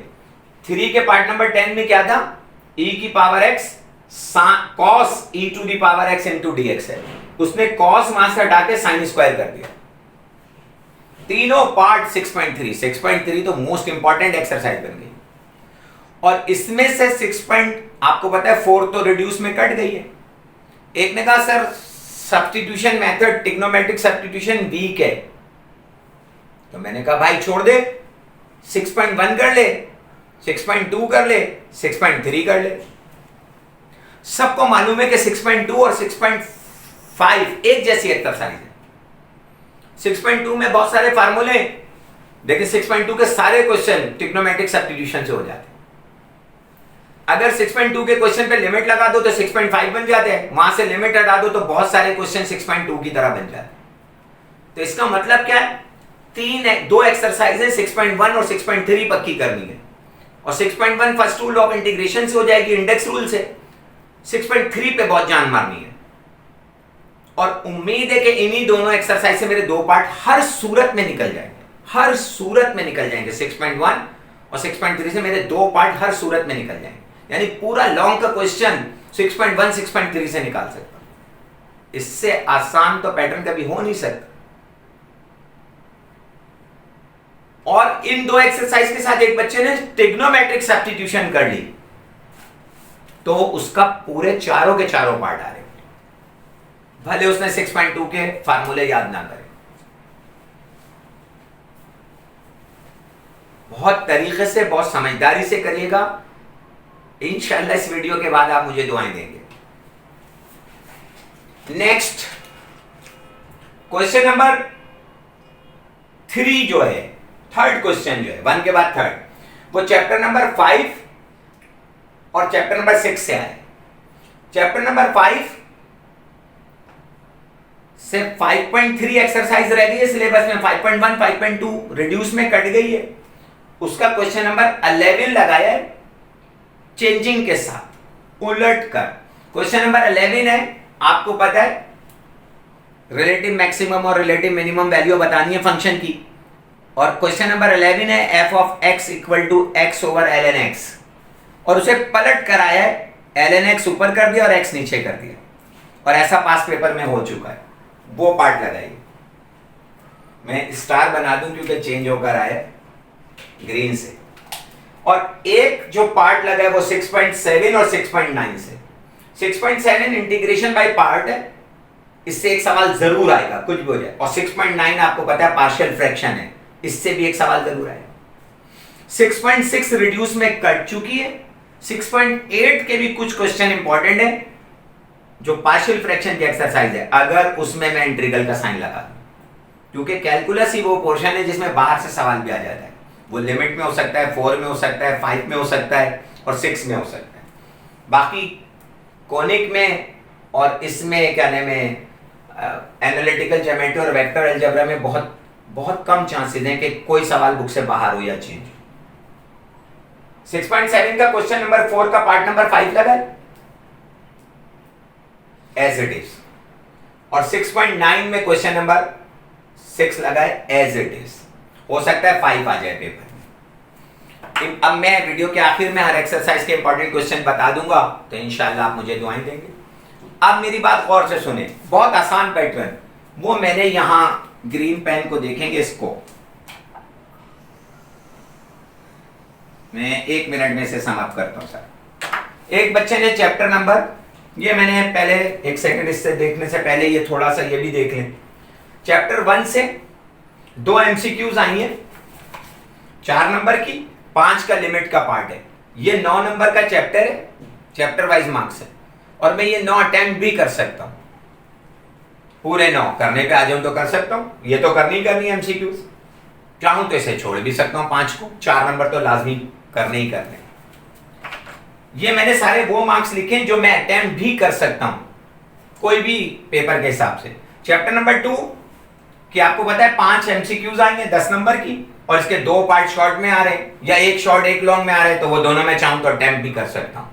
3 के पार्ट नंबर 10 में क्या था, e की power x cos e to the power x into dx है। उसने cos वहां से हटा के साइन स्क्वायर कर दिया। तीनों पार्ट 6.3 तो मोस्ट इंपॉर्टेंट एक्सरसाइज बन गई। और इसमें से 6. आपको पता है 4 तो रिड्यूस में कट गई है। एक ने कहा sir substitution method, trigonometric substitution weak है, तो मैंने कहा भाई छोड़ दे, 6.1 कर ले, 6.2 कर ले, 6.3 कर ले। सबको मालूम है कि 6.2 और 6.5 एक जैसी एक्सरसाइज है। 6.2 में बहुत सारे फार्मूले, लेकिन 6.2 के सारे क्वेश्चन ट्रिग्नोमेट्रिक सब्स्टिट्यूशन से हो जाते हैं। अगर 6.2 के क्वेश्चन पे लिमिट लगा दो तो 6.5 बन जाते हैं, वहां से लिमिट हटा दो तो बहुत सारे क्वेश्चन 6.2 की तरह बन जाते हैं। तो इसका मतलब क्या है, 2 एक्सरसाइजें 6.1 और 6.3 पक्की करनी है। और 6.1 फर्स्ट रूल ऑफ इंटीग्रेशन से हो जाएगी, इंडेक्स रूल से। 6.3 पे बहुत जान मारनी है। और उम्मीद है कि इन्हीं दोनों एक्सरसाइज से मेरे 2 पार्ट हर सूरत में निकल जाएंगे, हर सूरत में निकल जाएंगे। 6.1 और 6.3 से मेरे 2 पार्ट हर सूरत में निकल जाएंगे। यानी पूरा लॉन्ग का क्वेश्चन 6.1 6.3 से निकाल सकता हूं। इससे आसान तो पैटर्न कभी हो नहीं सकता। और इन 2 एक्सरसाइज के साथ एक बच्चे ने ट्रिग्नोमेट्रिक सब्स्टिट्यूशन कर ली, तो उसका पूरे चारों के चारों पार्ट आ रहे, भले उसने 6.2 के फार्मूले याद ना करे। बहुत तरीके से, बहुत समझदारी से करिएगा। इंशाअल्लाह इस वीडियो के बाद आप मुझे दुआएं देंगे। नेक्स्ट क्वेश्चन नंबर 3 जो है, थर्ड क्वेश्चन जो है 1 के बाद थर्ड, वो चैप्टर नंबर 5 और चैप्टर नंबर 6 से आए। चैप्टर नंबर 5 से 5.3 एक्सरसाइज रह गई है सिलेबस में। 5.1 5.2 रिड्यूस में कट गई है। उसका क्वेश्चन नंबर 11 लगाया है चेंजिंग के साथ, उलट कर। क्वेश्चन नंबर 11 है, आपको पता है रिलेटिव मैक्सिमम और रिलेटिव मिनिमम वैल्यू बतानी है फंक्शन की। और क्वेश्चन नंबर 11 है f of x equal to x over ln x, और उसे पलट कर आया है, ln x ऊपर कर दिया और x नीचे कर दिया। और ऐसा पास पेपर में हो चुका है। वो पार्ट लगाइए, मैं स्टार बना दूं क्योंकि चेंज होकर आया ग्रीन से। और एक जो पार्ट लगा है वो 6.7 और 6.9 से। 6.7 इंटीग्रेशन बाय पार्ट है, इससे एक सवाल जरूर आएगा कुछ भी हो जाए। और 6.9 आपको पता है पार्शियल फ्रैक्शन है, इससे भी एक सवाल जरूर आएगा। 6.6 रिड्यूस में कट चुकी है। 6.8 के भी कुछ क्वेश्चन इंपॉर्टेंट है जो पार्शियल फ्रैक्शन की एक्सरसाइज है, अगर उसमें मैं इंटीग्रल का साइन लगा दूं, क्योंकि कैलकुलस ही वो पोर्शन है जिसमें बाहर से सवाल भी आ जाता है। वो लिमिट में हो सकता है, 4 में हो सकता है, 5 में हो सकता है और 6 में हो सकता है। बाकी कॉनिक में और इसमें क्या नाम है एनालिटिकल ज्योमेट्री और वेक्टर अलजेब्रा में बहुत बहुत कम चांसेस हैं कि कोई सवाल बुक से बाहर हो या चेंज हो। 6.7 का क्वेश्चन नंबर 4 का पार्ट नंबर 5 लगा है एज इट इज, और 6.9 में क्वेश्चन नंबर 6 लगा है एज इट इज। हो सकता है 5 आ जाए पेपर में। अब मैं वीडियो के आखिर में हर एक्सरसाइज के इंपॉर्टेंट क्वेश्चन बता दूंगा, तो इंशाल्लाह आप मुझे दुआएं देंगे। अब मेरी बात गौर से सुने, बहुत आसान पैटर्न, वो मैंने यहां ग्रीन पेन को देखेंगे, इसको मैं 1 मिनट में से समाप्त करता हूं सर। एक बच्चे ने चैप्टर नंबर, ये मैंने पहले 1 सेकंड इससे देखने से पहले ये थोड़ा सा ये भी देख लें। चैप्टर 1 से 2 एमसीक्यूज आई हैं, 4 नंबर की, 5 का लिमिट का पार्ट है। ये 9 नंबर का चैप्टर है, चैप्टर वाइज मार्क्स है, और मैं ये 9 अटेम्प्ट भी कर सकता हूं, पूरे 9 करने पे आ जाऊं तो कर सकता हूं। ये तो करनी करनी एमसीक्यूज, चाहूं तो इसे छोड़ भी सकता हूं 5 को, 4 नंबर तो लाजमी करने ही करने। ये मैंने सारे वो मार्क्स लिखे जो मैं अटेम्प्ट भी कर सकता हूं कोई भी पेपर के हिसाब से। चैप्टर नंबर 2 कि आपको पता है 5 एमसीक्यूज आएंगे 10 नंबर की, और इसके 2 पार्ट शॉर्ट में आ रहे हैं या एक शॉर्ट एक लॉन्ग में आ रहे हैं, तो वो दोनों मैं चाहूं तो अटेम्प्ट भी कर सकता हूं।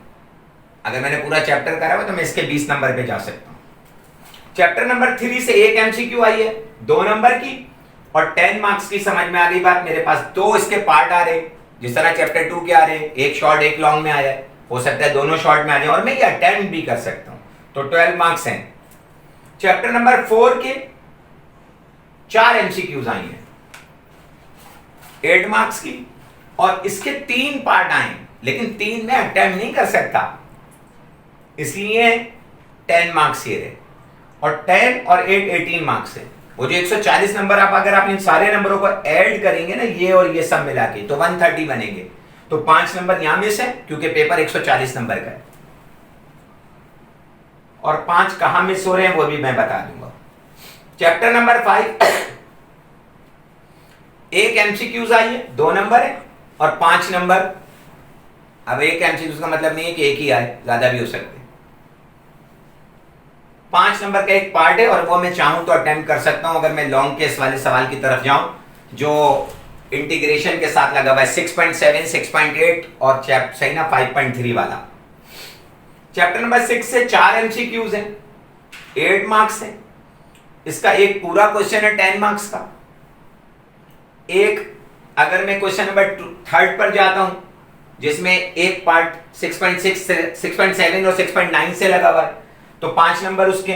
अगर मैंने पूरा चैप्टर करा हुआ तो मैं इसके 20 नंबर पे जा सकता हूं। चैप्टर नंबर 3 से एक एमसीक्यू आई है 2 नंबर की और 10 मार्क्स की। समझ में आ गई बात? मेरे पास 2 इसके पार्ट आ रहे, जिस तरह चैप्टर 2 के आ रहे, एक शॉर्ट एक लॉन्ग में आया है, हो सकता है दोनों शॉर्ट में आ जाए और मैं ये अटेम्प्ट भी कर सकता हूं, तो 12 मार्क्स हैं। चैप्टर नंबर 4 के 4 एमसीक्यूज आई हैं 8 मार्क्स की, और इसके 3 पार्ट आए, लेकिन 3 में अटेम्प्ट नहीं कर सकता, इसलिए 10 मार्क्स ये रहे, और 10 और 8 18 मार्क्स है। वो जो 140 नंबर अगर आप इन सारे नंबरों को ऐड करेंगे ना, ये और ये सब मिला के, तो 130 बनेंगे। तो 5 नंबर यहां मिस है क्योंकि पेपर 140 नंबर का है, और 5 कहां मिस हो रहे हैं वो भी मैं बता दूंगा। चैप्टर नंबर 5 एक एमसीक्यूज आई है 2 नंबर है और 5 नंबर। अब एक एमसीक्यूज का मतलब नहीं है कि एक ही आए, ज्यादा भी हो सकते हैं। 5 नंबर का एक पार्ट है और वो मैं चाहूं तो अटेम्प्ट कर सकता हूं, अगर मैं लॉन्ग केस वाले सवाल की तरफ जाऊं जो इंटीग्रेशन के साथ लगा हुआ है 6.7 6.8 और सही ना 5.3 वाला। चैप्टर नंबर 6 से 4 एमसीक्यूज हैं 8 मार्क्स है। इसका एक पूरा क्वेश्चन है 10 मार्क्स का। एक अगर मैं क्वेश्चन नंबर 3 पर जाता हूं जिसमें एक पार्ट 6.6 से 6.7 और 6.9 से लगा हुआ है, तो 5 नंबर उसके,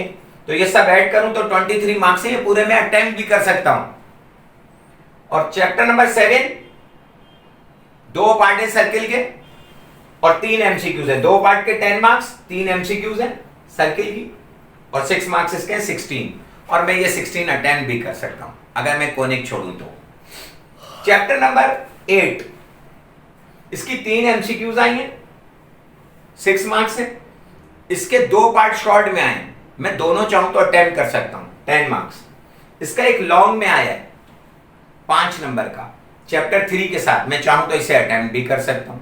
तो ये सब ऐड करूं तो 23 मार्क्स है। ये पूरे में अटेम्प्ट भी कर सकता हूं। और चैप्टर नंबर 7 2 पार्ट है सर्किल के और 3 एमसीक्यूज है। 2 पार्ट के 10 मार्क्स, 3 एमसीक्यूज है सर्किल की, और 6 मार्क्स इसके 16, और मैं ये 16 अटेम्प्ट भी कर सकता हूं अगर मैं कोनिक छोड़ूं तो। चैप्टर नंबर 8 इसकी 3 एमसीक्यूज आई हैं 6 मार्क्स है। इसके 2 पार्ट शॉर्ट में आए, मैं दोनों चाहूं तो अटेम्प्ट कर सकता हूं 10 मार्क्स। इसका एक लॉन्ग में आया है 5 नंबर का चैप्टर 3 के साथ, मैं चाहूं तो इसे अटेम्प्ट भी कर सकता हूं,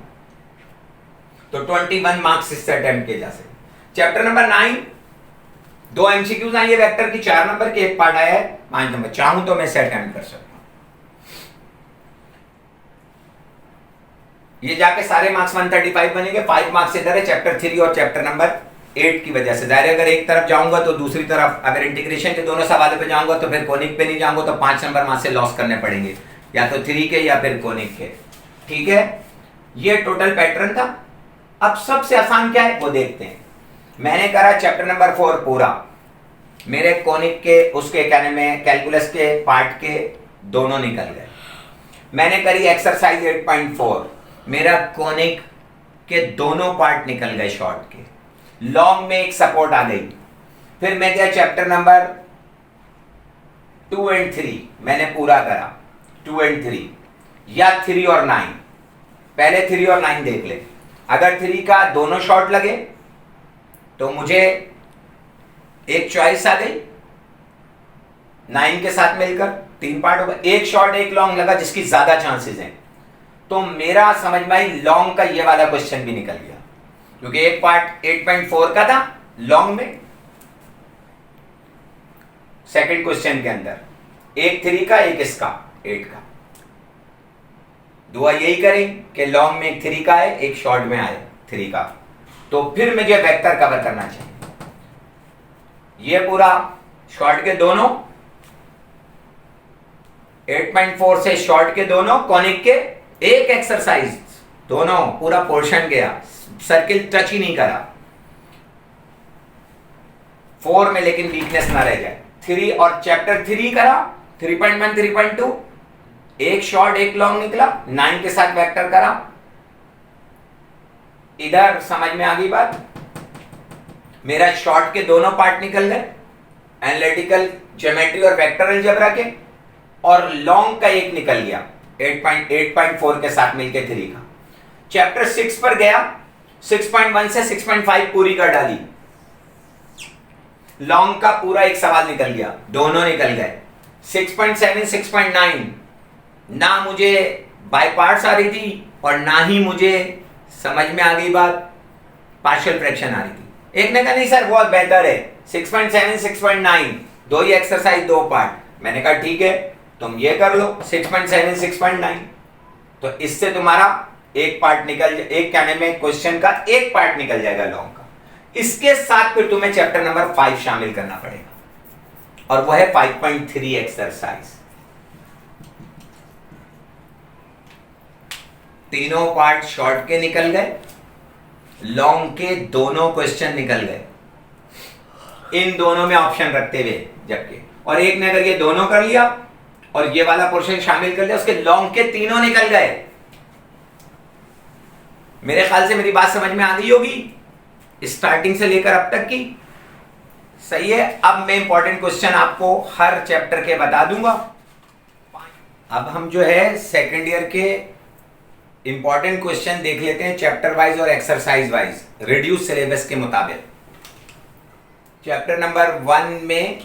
तो 21 मार्क्स इससे अटेम्प्ट किए जा सकते। चैप्टर नंबर 9 2 एमसीक्यूज आई है वेक्टर की 4 नंबर के, एक पार्ट आया है 5 नंबर, चाहूं तो मैं इसे अटेम्प्ट कर सकता हूं। ये जाके सारे मार्क्स 135 बनेंगे। 5 मार्क्स इधर है चैप्टर 3 और चैप्टर नंबर 8 की वजह से। जाहिर अगर एक तरफ जाऊंगा तो दूसरी तरफ, अगर इंटीग्रेशन के दोनों सवालों पे जाऊंगा तो फिर कोनिक पे नहीं जाऊंगा, तो 5 नंबर वहां से लॉस करने पड़ेंगे, या तो 3 के या फिर कोनिक के। ठीक है, ये टोटल पैटर्न था। अब सबसे आसान क्या है वो देखते हैं। मैंने करा चैप्टर नंबर 4 पूरा, मेरे कोनिक के उसके कहने में कैलकुलस के पार्ट के दोनों निकल गए। मैंने करी एक्सरसाइज 8.4, मेरा कोनिक के दोनों पार्ट निकल गए शॉर्ट के। लॉन्ग में एक सपोर्ट आ गई। फिर मैं गया चैप्टर नंबर 2 और 3, मैंने पूरा करा 2 और 3 या 3 और 9। पहले 3 और 9 देख ले। अगर 3 का दोनों शॉर्ट लगे तो मुझे एक चॉइस आ गई 9 के साथ मिलकर 3 पार्ट होगा। एक शॉर्ट एक लॉन्ग लगा जिसकी ज्यादा चांसेस हैं, तो मेरा समझ में आई लॉन्ग का ये वाला क्वेश्चन भी निकल गया, क्योंकि एक पार्ट 8.4 का था लॉन्ग में सेकंड क्वेश्चन के अंदर, एक 3 का एक इसका 8 का। दुआ यही करें कि लॉन्ग में एक 3 का है एक शॉर्ट में आए 3 का, तो फिर मुझे वेक्टर कवर करना चाहिए। ये पूरा शॉर्ट के दोनों 8.4 से शॉर्ट के दोनों, कॉनिक के एक एक्सरसाइज, दोनों पूरा पोर्शन गया, सर्किल टच ही नहीं करा 4 में, लेकिन वीकनेस ना रह जाए। 3 और चैप्टर 3 करा 3.1 3.2, एक शॉर्ट एक लॉन्ग निकला, 9 के साथ वेक्टर करा। इधर समझ में आ गई बात। मेरा शॉर्ट के दोनों पार्ट निकल गए, एनालिटिकल ज्योमेट्री और वेक्टर अलजेब्रा के, और लॉन्ग का एक निकल गया 8.4 के साथ मिलके 3 का। चैप्टर 6 पर गया, 6.1 से 6.5 पूरी कर डाली, लॉन्ग का पूरा एक सवाल निकल गया, दोनों निकल गए। 6.7 6.9 ना मुझे बाय पार्ट्स आ रही थी और ना ही मुझे समझ में आ गई बात, पार्शियल फ्रैक्शन आ रही थी। एक ने कहा नहीं सर बहुत बेहतर है 6.7 6.9 दो ही एक्सरसाइज दो पार्ट। मैंने कहा ठीक है तुम ये कर लो 6.7 6.9, तो इससे तुम्हारा एक पार्ट निकल, एक कहने में क्वेश्चन का एक पार्ट निकल जाएगा लॉन्ग का। इसके साथ फिर तुम्हें चैप्टर नंबर 5 शामिल करना पड़ेगा और वो है 5.3 एक्सरसाइज। तीनों पार्ट शॉर्ट के निकल गए, लॉन्ग के दोनों क्वेश्चन निकल गए, इन दोनों में ऑप्शन रखते हुए जबकि, और एक ने अगर ये दोनों कर लिया और ये वाला पोर्शन शामिल कर लिया, उसके लॉन्ग के तीनों निकल गए। मेरे ख्याल से मेरी बात समझ में आ गई होगी स्टार्टिंग से लेकर अब तक की, सही है। अब मैं इंपॉर्टेंट क्वेश्चन आपको हर चैप्टर के बता दूंगा। अब हम जो है सेकेंड ईयर के इंपॉर्टेंट क्वेश्चन देख लेते हैं चैप्टर वाइज और एक्सरसाइज वाइज रिड्यूस सिलेबस के मुताबिक। चैप्टर नंबर 1 में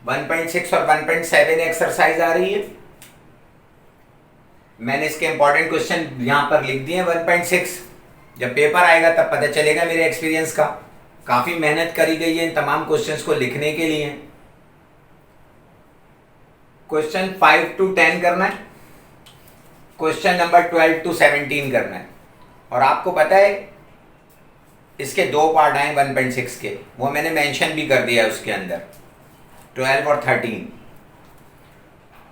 1.6 और 1.7 एक्सरसाइज आ रही है। मैंने इसके इंपॉर्टेंट क्वेश्चन यहां पर लिख दिए। 1.6 जब पेपर आएगा तब पता चलेगा मेरे एक्सपीरियंस का, काफी मेहनत करी गई है इन तमाम क्वेश्चंस को लिखने के लिए। क्वेश्चन 5 to 10 करना है, क्वेश्चन नंबर 12 to 17 करना है। और आपको पता है इसके दो पार्ट आए 1.6 के, वो मैंने मेंशन भी कर दिया है उसके अंदर, 12 और 13।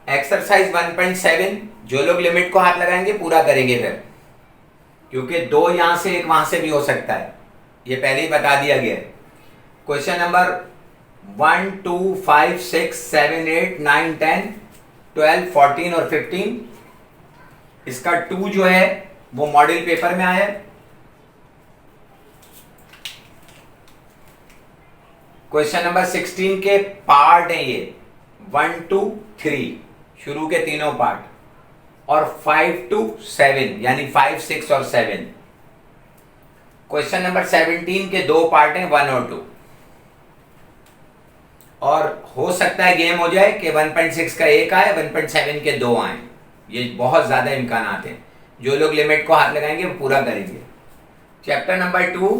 एक्सरसाइज 1.7 जो लोग लिमिट को हाथ लगाएंगे पूरा करेंगे फिर, क्योंकि दो यहां से एक वहां से भी हो सकता है, ये पहले ही बता दिया गया है। क्वेश्चन नंबर 1 2 5 6 7 8 9 10 12 14 और 15, इसका 2 जो है वो मॉडल पेपर में आया है। क्वेश्चन नंबर 16 के पार्ट हैं ये 1 to 3 शुरू के तीनों पार्ट, और 5 to 7 यानी 5 6 और 7। क्वेश्चन नंबर 17 के दो पार्ट हैं 1 और 2, और हो सकता है गेम हो जाए कि 1.6 का एक आए 1.7 के दो आए, ये बहुत ज्यादा इम्कान हैं। जो लोग लिमिट को हाथ लगाएंगे वो पूरा करेंगे। चैप्टर नंबर 2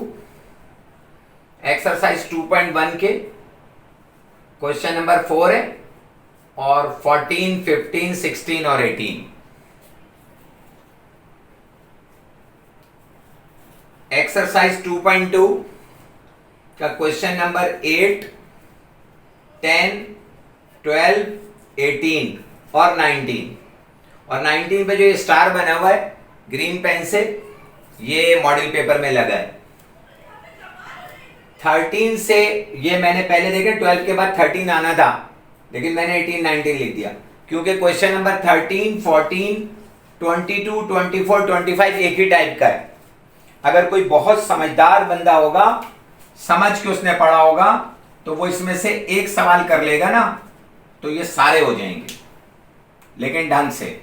एक्सरसाइज 2.1 के क्वेश्चन नंबर 4 है, और 14 15 16 और 18। एक्सरसाइज 2.2 का क्वेश्चन नंबर 8 10 12 18 और 19, और 19 पे जो ये स्टार बना हुआ है ग्रीन पेन से, ये मॉडल पेपर में लगा है। 13 से ये मैंने पहले देखे 12 के बाद 13 आना था, लेकिन मैंने 18 19 लिख दिया क्योंकि क्वेश्चन नंबर 13 14 22 24 25 एक ही टाइप का है। अगर कोई बहुत समझदार बंदा होगा, समझ के उसने पढ़ा होगा, तो वो इसमें से एक सवाल कर लेगा ना, तो ये सारे हो जाएंगे, लेकिन ढंग से।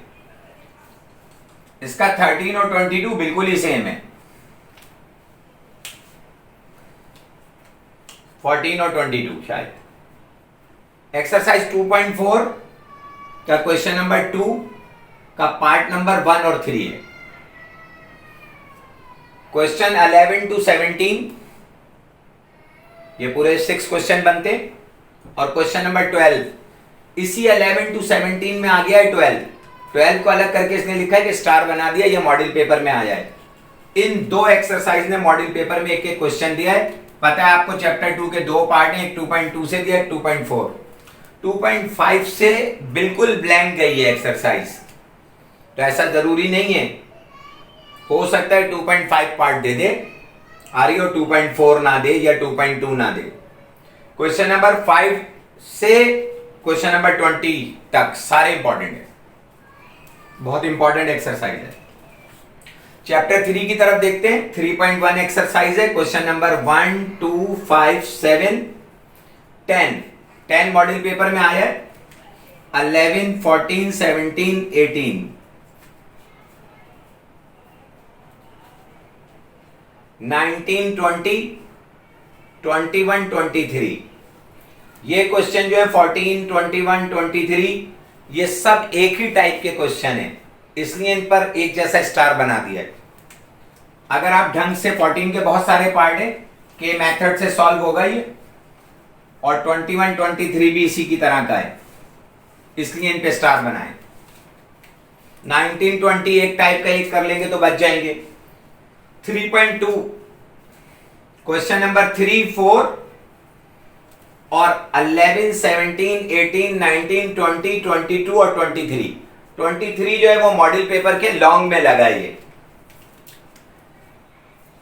इसका 13 और 22 बिल्कुल ही सेम है, 14 और 22 शायद। एक्सरसाइज 2.4 का क्वेश्चन नंबर 2 का पार्ट नंबर 1 और 3 है। क्वेश्चन 11 to 17 ये पूरे 6 क्वेश्चन बनते, और क्वेश्चन नंबर 12 इसी 11 to 17 में आ गया है 12 को अलग करके इसने लिखा है कि स्टार बना दिया, ये मॉडल पेपर में आ जाए। इन दो एक्सरसाइज ने मॉडल पेपर में एक एक क्वेश्चन दिया है। पता है आपको चैप्टर 2 के दो पार्ट हैं, एक 2.2 से दिया, एक 2.4। 2.5 से बिल्कुल ब्लैंक गई है एक्सरसाइज, तो ऐसा जरूरी नहीं है, हो सकता है 2.5 पार्ट दे दे, आरईओ 2.4 ना दे या 2.2 ना दे। क्वेश्चन नंबर 5 से क्वेश्चन नंबर 20 तक सारे इंपॉर्टेंट है, बहुत इंपॉर्टेंट एक्सरसाइज है। चैप्टर 3 की तरफ देखते हैं। 3.1 एक्सरसाइज है, क्वेश्चन नंबर 1 2 5 7 10 मॉडल पेपर में आया है। 11 14 17 18 1920, 21, 23, ये क्वेश्चन जो है 14, 21, 23, ये सब एक ही टाइप के क्वेश्चन है, इसलिए इन पर एक जैसा स्टार बना दिया है। अगर आप ढंग से 14 के बहुत सारे पार्ट है के मेथड से सॉल्व होगा ये, और 21, 23 भी इसी की तरह का है, इसलिए इन पे स्टार बनाए। 19, 20 एक टाइप का एक कर लेंगे तो बच जाएंगे। 3.2 क्वेश्चन नंबर 3, 4 और 11, 17, 18, 19, 20, 22 और 23। 23 जो है वो मॉडल पेपर के लॉन्ग में लगा है।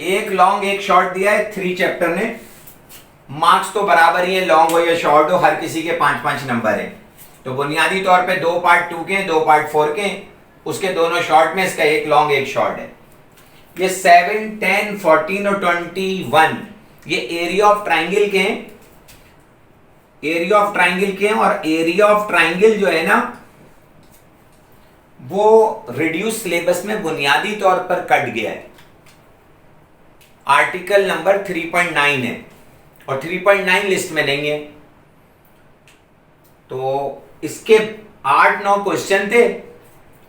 एक लॉन्ग एक शॉर्ट दिया है 3 चैप्टर ने, मार्क्स तो बराबर ही है, लॉन्ग हो या शॉर्ट हो, हर किसी के 5-5 नंबर है। तो बुनियादी तौर पे 2 पार्ट 2 के, 2 पार्ट 4 के, उसके दोनों शॉर्ट में, इसका एक लॉन्ग एक शॉर्ट है। ये 7, 10, 14 और 21 ये एरिया ऑफ ट्राइंगल के हैं, एरिया ऑफ ट्राइंगल के हैं, और एरिया ऑफ ट्राइंगल जो है ना वो रिड्यूस सिलेबस में बुनियादी तौर पर कट गया है। आर्टिकल नंबर 3.9 है और 3.9 लिस्ट में नहीं है। तो इसके 8-9 क्वेश्चन थे,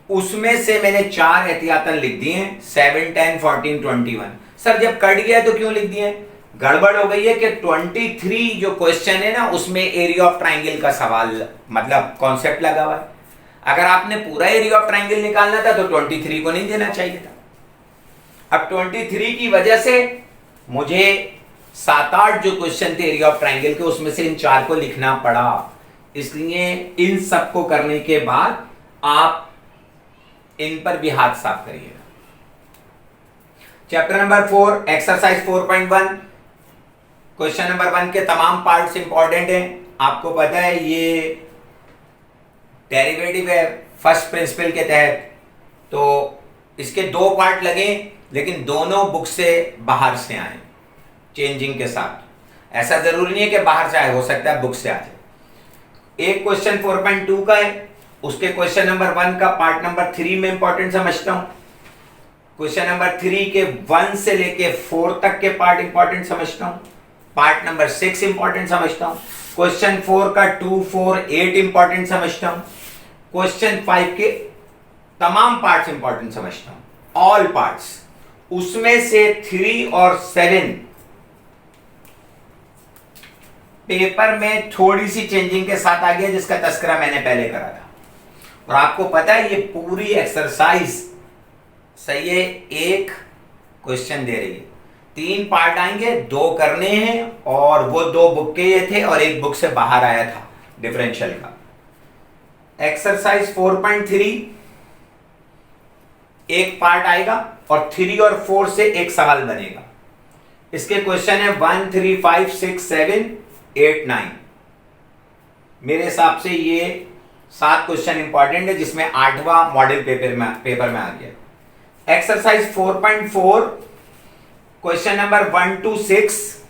उसमें से मैंने 4 एहतियातन लिख दिए हैं, 7, 10, 14, 21। सर जब कट गया तो क्यों लिख दिए? गड़बड़ हो गई है कि 23 जो क्वेश्चन है ना उसमें एरिया ऑफ ट्राइंगल का सवाल, मतलब कॉन्सेप्ट लगा हुआ है। अगर आपने पूरा एरिया ऑफ ट्राइंगल निकालना था तो 23 को नहीं देना चाहिए था। अब 23 की वजह से मुझे 7-8 जो क्वेश्चन थे एरिया ऑफ ट्राइंगल के, उसमें से इन 4 को लिखना पड़ा। इसलिए इन सब को करने के बाद आप इन पर भी हाथ साफ करिएगा। Chapter number 4 exercise 4.1 question number 1 के तमाम पार्ट्स इंपॉर्टेंट हैं। आपको पता है ये डेरिवेटिव है फर्स्ट प्रिंसिपल के तहत, तो इसके 2 पार्ट लगे, लेकिन दोनों बुक से बाहर से आए चेंजिंग के साथ। ऐसा जरूरी नहीं है कि बाहर से आए, हो सकता है बुक से आ जाए। एक क्वेश्चन 4.2 का है, उसके क्वेश्चन नंबर 1 का पार्ट नंबर 3 में इंपॉर्टेंट समझता हूं। क्वेश्चन नंबर 3 के 1 से लेके 4 तक के पार्ट इंपॉर्टेंट समझता हूं। पार्ट नंबर 6 इंपॉर्टेंट समझता हूं। क्वेश्चन 4 का 2, 4, 8 इंपॉर्टेंट समझता हूं। क्वेश्चन 5 के तमाम पार्ट्स इंपॉर्टेंट समझता हूं, ऑल पार्ट्स। उसमें से 3 और 7 पेपर में थोड़ी सी चेंजिंग के साथ आ गया, जिसका तस्करा मैंने पहले करा था। और आपको पता है ये पूरी एक्सरसाइज सही है, एक क्वेश्चन दे रही है, 3 पार्ट आएंगे, 2 करने हैं, और वो 2 बुक के ये थे और एक बुक से बाहर आया था डिफरेंशियल का। एक्सरसाइज 4.3 एक पार्ट आएगा और 3 और 4 से एक सवाल बनेगा। इसके क्वेश्चन है 1, 3, 5, 6, 7, 8, 9। मेरे हिसाब से ये 7 क्वेश्चन इंपॉर्टेंट है, जिसमें 8वां मॉडल पेपर में आ गया। एक्सरसाइज 4.4 क्वेश्चन नंबर 1 to 6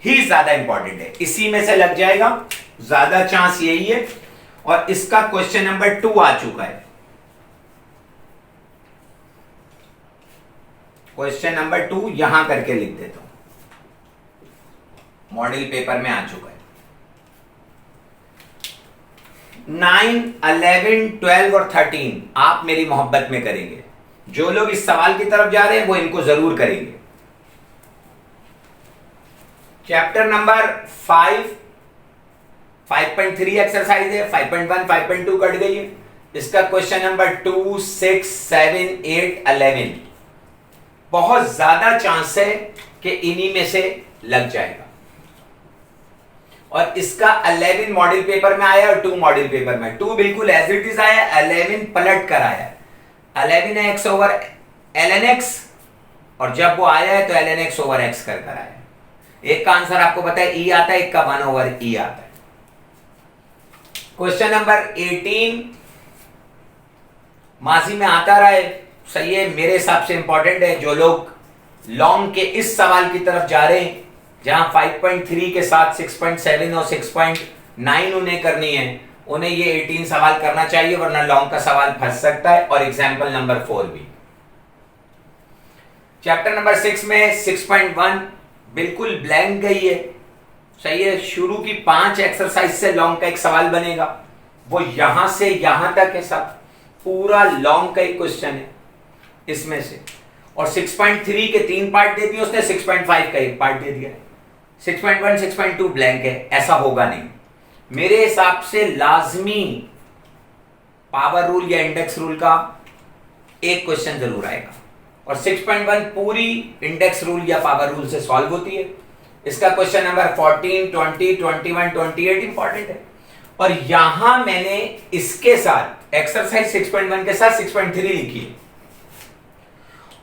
ही ज्यादा इंपॉर्टेंट है, इसी में से लग जाएगा, ज्यादा चांस यही है। और इसका क्वेश्चन नंबर 2 आ चुका है। क्वेश्चन नंबर 2 यहां करके लिख देता हूं, मॉडल पेपर में आ चुका है। 9, 11, 12 और 13 आप मेरी मोहब्बत में करेंगे। जो लोग इस सवाल की तरफ जा रहे हैं वो इनको जरूर करेंगे। चैप्टर नंबर 5.3 एक्सरसाइज है, 5.1, 5.2 कट गई है। इसका क्वेश्चन नंबर 2, 6, 7, 8, 11 बहुत ज्यादा चांस है कि इन्हीं में से लग जाएगा। और इसका 11 मॉडल पेपर में आया और 2 मॉडल पेपर में। 2 बिल्कुल एज इट इज आया, 11 पलट कर आया। 11 है x ओवर ln x, और जब वो आया है तो ln x ओवर x कर आया है। एक का आंसर आपको पता है e आता है, एक का 1 ओवर e आता है। क्वेश्चन नंबर 18 माजी में आता रहा है, सही है, मेरे हिसाब से इंपॉर्टेंट है। जो लोग लॉन्ग के इस सवाल की तरफ जा रहे हैं, जहां 5.3 के साथ 6.7 और 6.9 उन्हें करनी है, उन्हें ये 18 सवाल करना चाहिए, वरना लॉन्ग का सवाल फंस सकता है, और एग्जाम्पल नंबर 4 भी। चैप्टर नंबर 6 में 6.1 बिल्कुल ब्लैंक गई है, सही है। शुरू की 5 एक्सरसाइज से लॉन्ग का एक सवाल बनेगा, वो यहां से यहां तक है, सब पूरा लॉन्ग का एक क्वेश्चन है इसमें से। और 6.3 के 3 पार्ट दे दिए उसने, 6.5 का एक पार्ट दे दिया। 6.1 6.2 ब्लैंक है, ऐसा होगा नहीं मेरे हिसाब से। लाजमी पावर रूल या इंडेक्स रूल का एक क्वेश्चन जरूर आएगा, और 6.1 पूरी इंडेक्स रूल या पावर रूल से सॉल्व होती है। इसका क्वेश्चन नंबर 14, 20, 21, 28 इंपॉर्टेंट है। और यहां मैंने इसके साथ एक्सरसाइज 6.1 के साथ 6.3 लिखी है,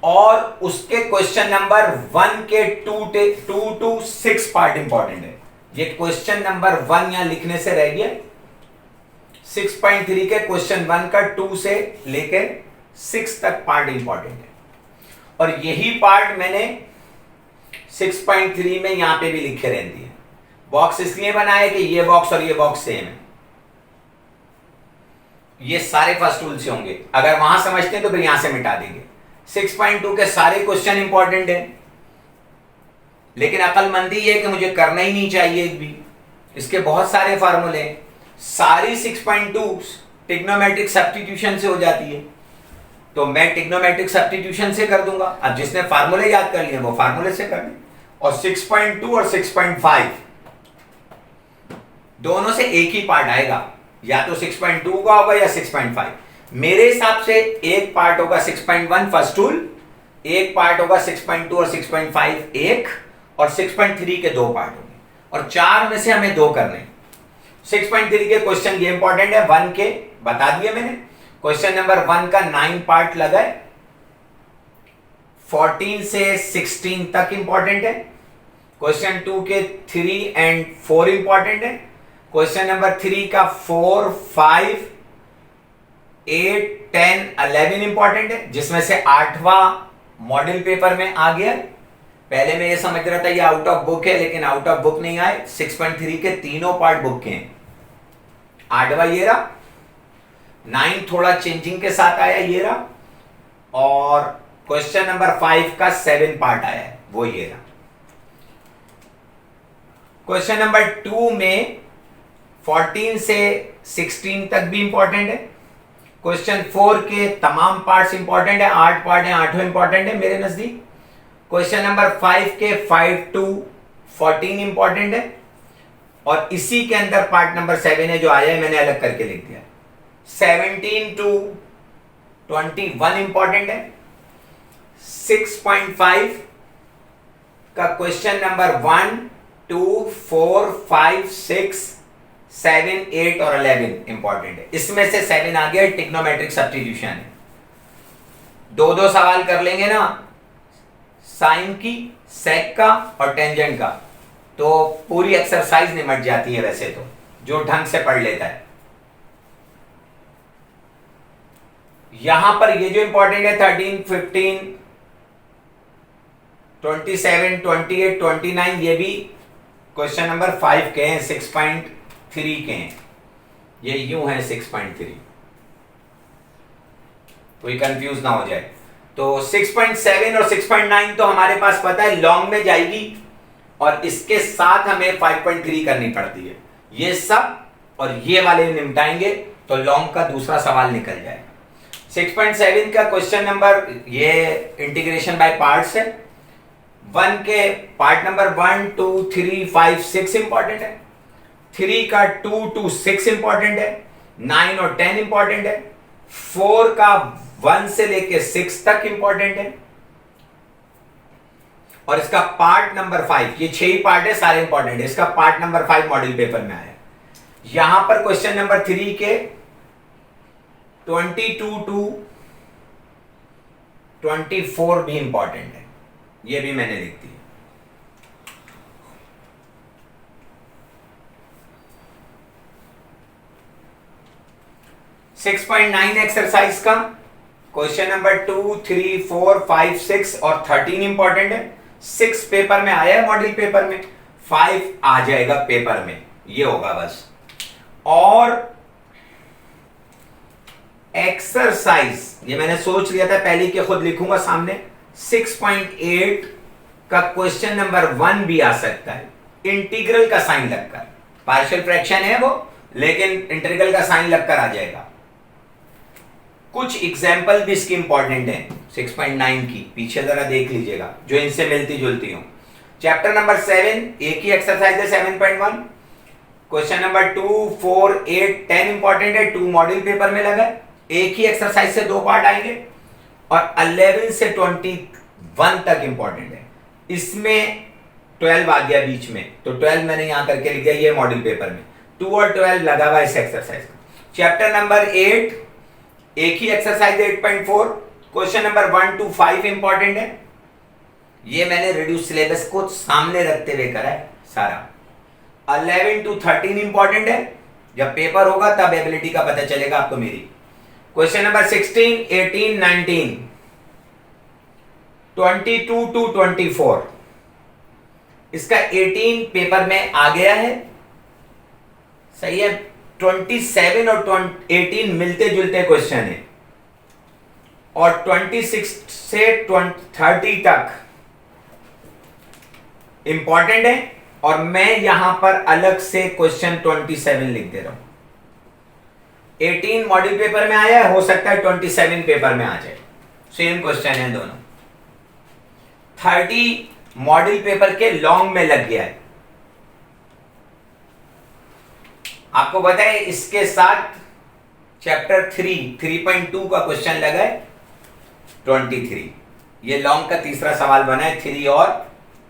और उसके क्वेश्चन नंबर 1 के 2 to 6 पार्ट इंपॉर्टेंट है। ये क्वेश्चन नंबर 1 यहां लिखने से रह गया। 6.3 के क्वेश्चन 1 का 2 से लेकर 6 तक पार्ट इंपॉर्टेंट है, और यही पार्ट मैंने 6.3 में यहां पे भी लिखे रहती है। बॉक्स इसलिए बनाया कि ये बॉक्स और ये बॉक्स सेम है, ये सारे फर्स्ट रूल से होंगे। अगर वहां समझते हैं तो फिर यहां से मिटा देंगे। 6.2 के सारे क्वेश्चन इंपॉर्टेंट है, लेकिन अकलमंदी ये है कि मुझे करना ही नहीं चाहिए एक भी। इसके बहुत सारे फार्मूले, सारी 6.2 ट्रिग्नोमेट्रिक सब्स्टिट्यूशन से हो जाती है, तो मैं ट्रिग्नोमेट्रिक सब्स्टिट्यूशन से कर दूंगा। अब जिसने फार्मूले याद कर लिए वो फार्मूले से कर ले। और 6.2 और 6.5 दोनों से एक ही पार्ट आएगा, या तो 6.2 का होगा या 6.5। मेरे हिसाब से एक पार्ट होगा 6.1 फर्स्ट रूल, एक पार्ट होगा 6.2 और 6.5 एक, और 6.3 के 2 पार्ट होंगे, और 4 में से हमें 2 करने। 6.3 के क्वेश्चन ये इंपॉर्टेंट है, 1 के बता दिए मैंने। क्वेश्चन नंबर 1 का 9 पार्ट लगा है, 14 से 16 तक इंपॉर्टेंट है। क्वेश्चन 2 के 3 and 4 इंपॉर्टेंट है। क्वेश्चन नंबर 3 का 4, 5, 8, 10, 11 इंपॉर्टेंट है, जिसमें से 8वां मॉडल पेपर में आ गया। पहले मैं ये समझ रहा था ये आउट ऑफ बुक है, लेकिन आउट ऑफ बुक नहीं आए। 6.3 के तीनों पार्ट बुक के हैं। 8वां ये रहा, 9 थोड़ा चेंजिंग के साथ आया ये रहा, और क्वेश्चन नंबर 5 का 7 पार्ट आया है, वो ये रहा। क्वेश्चन नंबर 2 में 14 से 16 तक भी इंपॉर्टेंट है। क्वेश्चन 4 के तमाम पार्ट्स इंपॉर्टेंट है, 8 पार्ट है, 8 इंपॉर्टेंट है मेरे नजदीक। क्वेश्चन नंबर 5 के 5 to 14 इंपॉर्टेंट है, और इसी के अंदर पार्ट नंबर 7 है जो आया है, मैंने अलग करके लिख दिया। 17 to 21 इंपॉर्टेंट है। 6.5 का क्वेश्चन नंबर 1, 2, 4, 5, 6, 7, 8 और 11 इंपॉर्टेंट है। इसमें से 7 आ गया ट्रिग्नोमेट्रिक सब्स्टिट्यूशन है। 2-2 सवाल कर लेंगे ना, साइन की, सेक का और टेंजेंट का, तो पूरी एक्सरसाइज निमट जाती है वैसे तो, जो ढंग से पढ़ लेता है। यहां पर ये जो इंपॉर्टेंट है 13, 15, 27, 28, 29, ये भी क्वेश्चन नंबर 5 के हैं, 6.3 के हैं। ये यूं है 6.3, कोई कंफ्यूज ना हो जाए। तो 6.7 और 6.9 तो हमारे पास पता है लॉन्ग में जाएगी, और इसके साथ हमें 5.3 करनी पड़ती है। ये सब और ये वाले निपटाएंगे तो लॉन्ग का दूसरा सवाल निकल जाएगा। 6.7 का क्वेश्चन नंबर, ये इंटीग्रेशन बाय पार्ट्स है। 1 के पार्ट नंबर 1, 2, 3, 5, 6 इंपॉर्टेंट है। 3 का 2 to 6 इंपॉर्टेंट है। 9 और 10 इंपॉर्टेंट है। 4 का 1 से लेके 6 तक इंपॉर्टेंट है, और इसका पार्ट नंबर 5, ये 6 ही पार्ट है, सारे इंपॉर्टेंट है। इसका पार्ट नंबर 5 मॉडल पेपर में आया। यहां पर क्वेश्चन नंबर 3 के 22 to 24 भी इंपॉर्टेंट है, ये भी मैंने लिख दी। सिक्स 6.9 एक्सरसाइज का क्वेश्चन नंबर 2, 3, 4, 5, 6 और 13 इंपॉर्टेंट है। 6 पेपर में आया है मॉडल पेपर में, 5 आ जाएगा पेपर में, ये होगा बस। और एक्सरसाइज ये मैंने सोच लिया था पहले कि खुद लिखूंगा सामने, 6.8 का क्वेश्चन नंबर 1 भी आ सकता है, इंटीग्रल का साइन लगकर। पार्शियल फ्रैक्शन है वो, लेकिन इंटीग्रल का साइन लगकर आ जाएगा। कुछ एग्जाम्पल भी इसकी इंपॉर्टेंट है 6.9 की, पीछे जरा देख लीजिएगा जो इनसे मिलती जुलती हो। चैप्टर नंबर 7 एक ही एक्सरसाइज है 7.1, क्वेश्चन नंबर 2, 4, 8, 10 इंपॉर्टेंट है, 2 मॉड्यूल पेपर में लगा है। एक ही एक्सरसाइज से 2 पार्ट आएंगे और 11 से 21 तक इंपॉर्टेंट है। इसमें 12 आ गया बीच में, तो 12 मैंने यहां करके लिख दिया, ये मॉड्यूल पेपर में 2 और 12 लगा हुआ इस एक्सरसाइज का। चैप्टर नंबर 8 एक ही exercise 8.4, question number 1 to 5 important है। ये मैंने रिड्यूस सिलेबस को सामने रखते हुए करा है सारा। 11 to 13 इंपॉर्टेंट है, जब पेपर होगा तब एबिलिटी का पता चलेगा आपको मेरी। क्वेश्चन नंबर 16, 18, 19, 22 to 24, इसका 18 पेपर में आ गया है, सही है। 27 और 18 मिलते जुलते क्वेश्चन है और 26 से 30 तक इंपॉर्टेंट है और मैं यहां पर अलग से क्वेश्चन 27 लिख दे रहा हूं। 18 मॉड्यूल पेपर में आया है, हो सकता है 27 पेपर में आ जाए, सेम क्वेश्चन है दोनों। 30 मॉड्यूल पेपर के लॉन्ग में लग गया है। आपको पता है इसके साथ चैप्टर 3.2 का क्वेश्चन लगा है 23, ये लॉन्ग का तीसरा सवाल बना है 3 और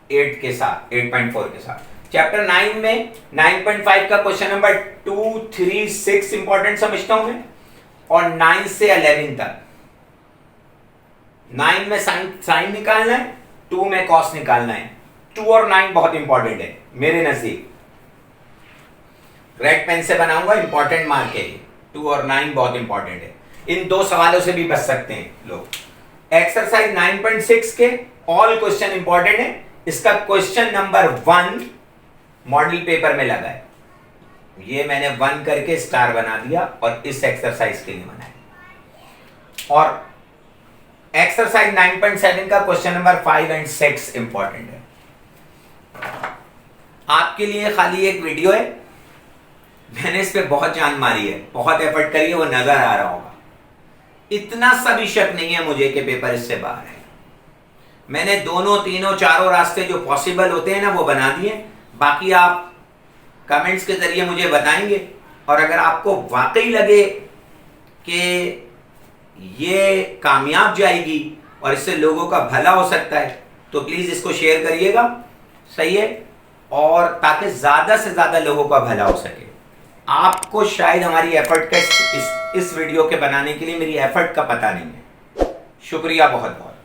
8 के साथ, 8.4 के साथ। चैप्टर 9 में 9.5 का क्वेश्चन नंबर 2, 3, 6 इंपॉर्टेंट समझता हूं मैं, और 9 से 11 तक। 9 में साइन निकालना है, 2 में कॉस निकालना है। 2 और 9 बहुत इंपॉर्टेंट है मेरे नजदीक, रेड पेन से बनाऊंगा इंपॉर्टेंट मार्क के लिए। 2 और 9 बहुत इंपॉर्टेंट है, इन 2 सवालों से भी बच सकते हैं लोग। एक्सरसाइज 9.6 के ऑल क्वेश्चन इंपॉर्टेंट है, इसका क्वेश्चन नंबर 1 मॉडल पेपर में लगा है, ये मैंने 1 करके स्टार बना दिया और इस एक्सरसाइज के लिए बनाया। और एक्सरसाइज 9.7 का क्वेश्चन नंबर 5 और 6 इंपॉर्टेंट है। आपके लिए खाली एक वीडियो है, मैंने इस पे बहुत जान मारी है, बहुत एफर्ट करी है, वो नजर आ रहा होगा। इतना सा भी शक नहीं है मुझे कि पेपर इससे बाहर है। मैंने दोनों, तीनों, चारों रास्ते जो पॉसिबल होते हैं ना वो बना दिए। बाकी आप कमेंट्स के जरिए मुझे बताएंगे, और अगर आपको वाकई लगे कि ये कामयाब जाएगी और इससे लोगों का भला हो सकता है तो प्लीज इसको शेयर करिएगा, सही है, और ताकि ज्यादा से ज्यादा लोगों का भला हो सके। आपको शायद हमारी एफर्ट का इस वीडियो के बनाने के लिए मेरी एफर्ट का पता नहीं है। शुक्रिया बहुत बहुत।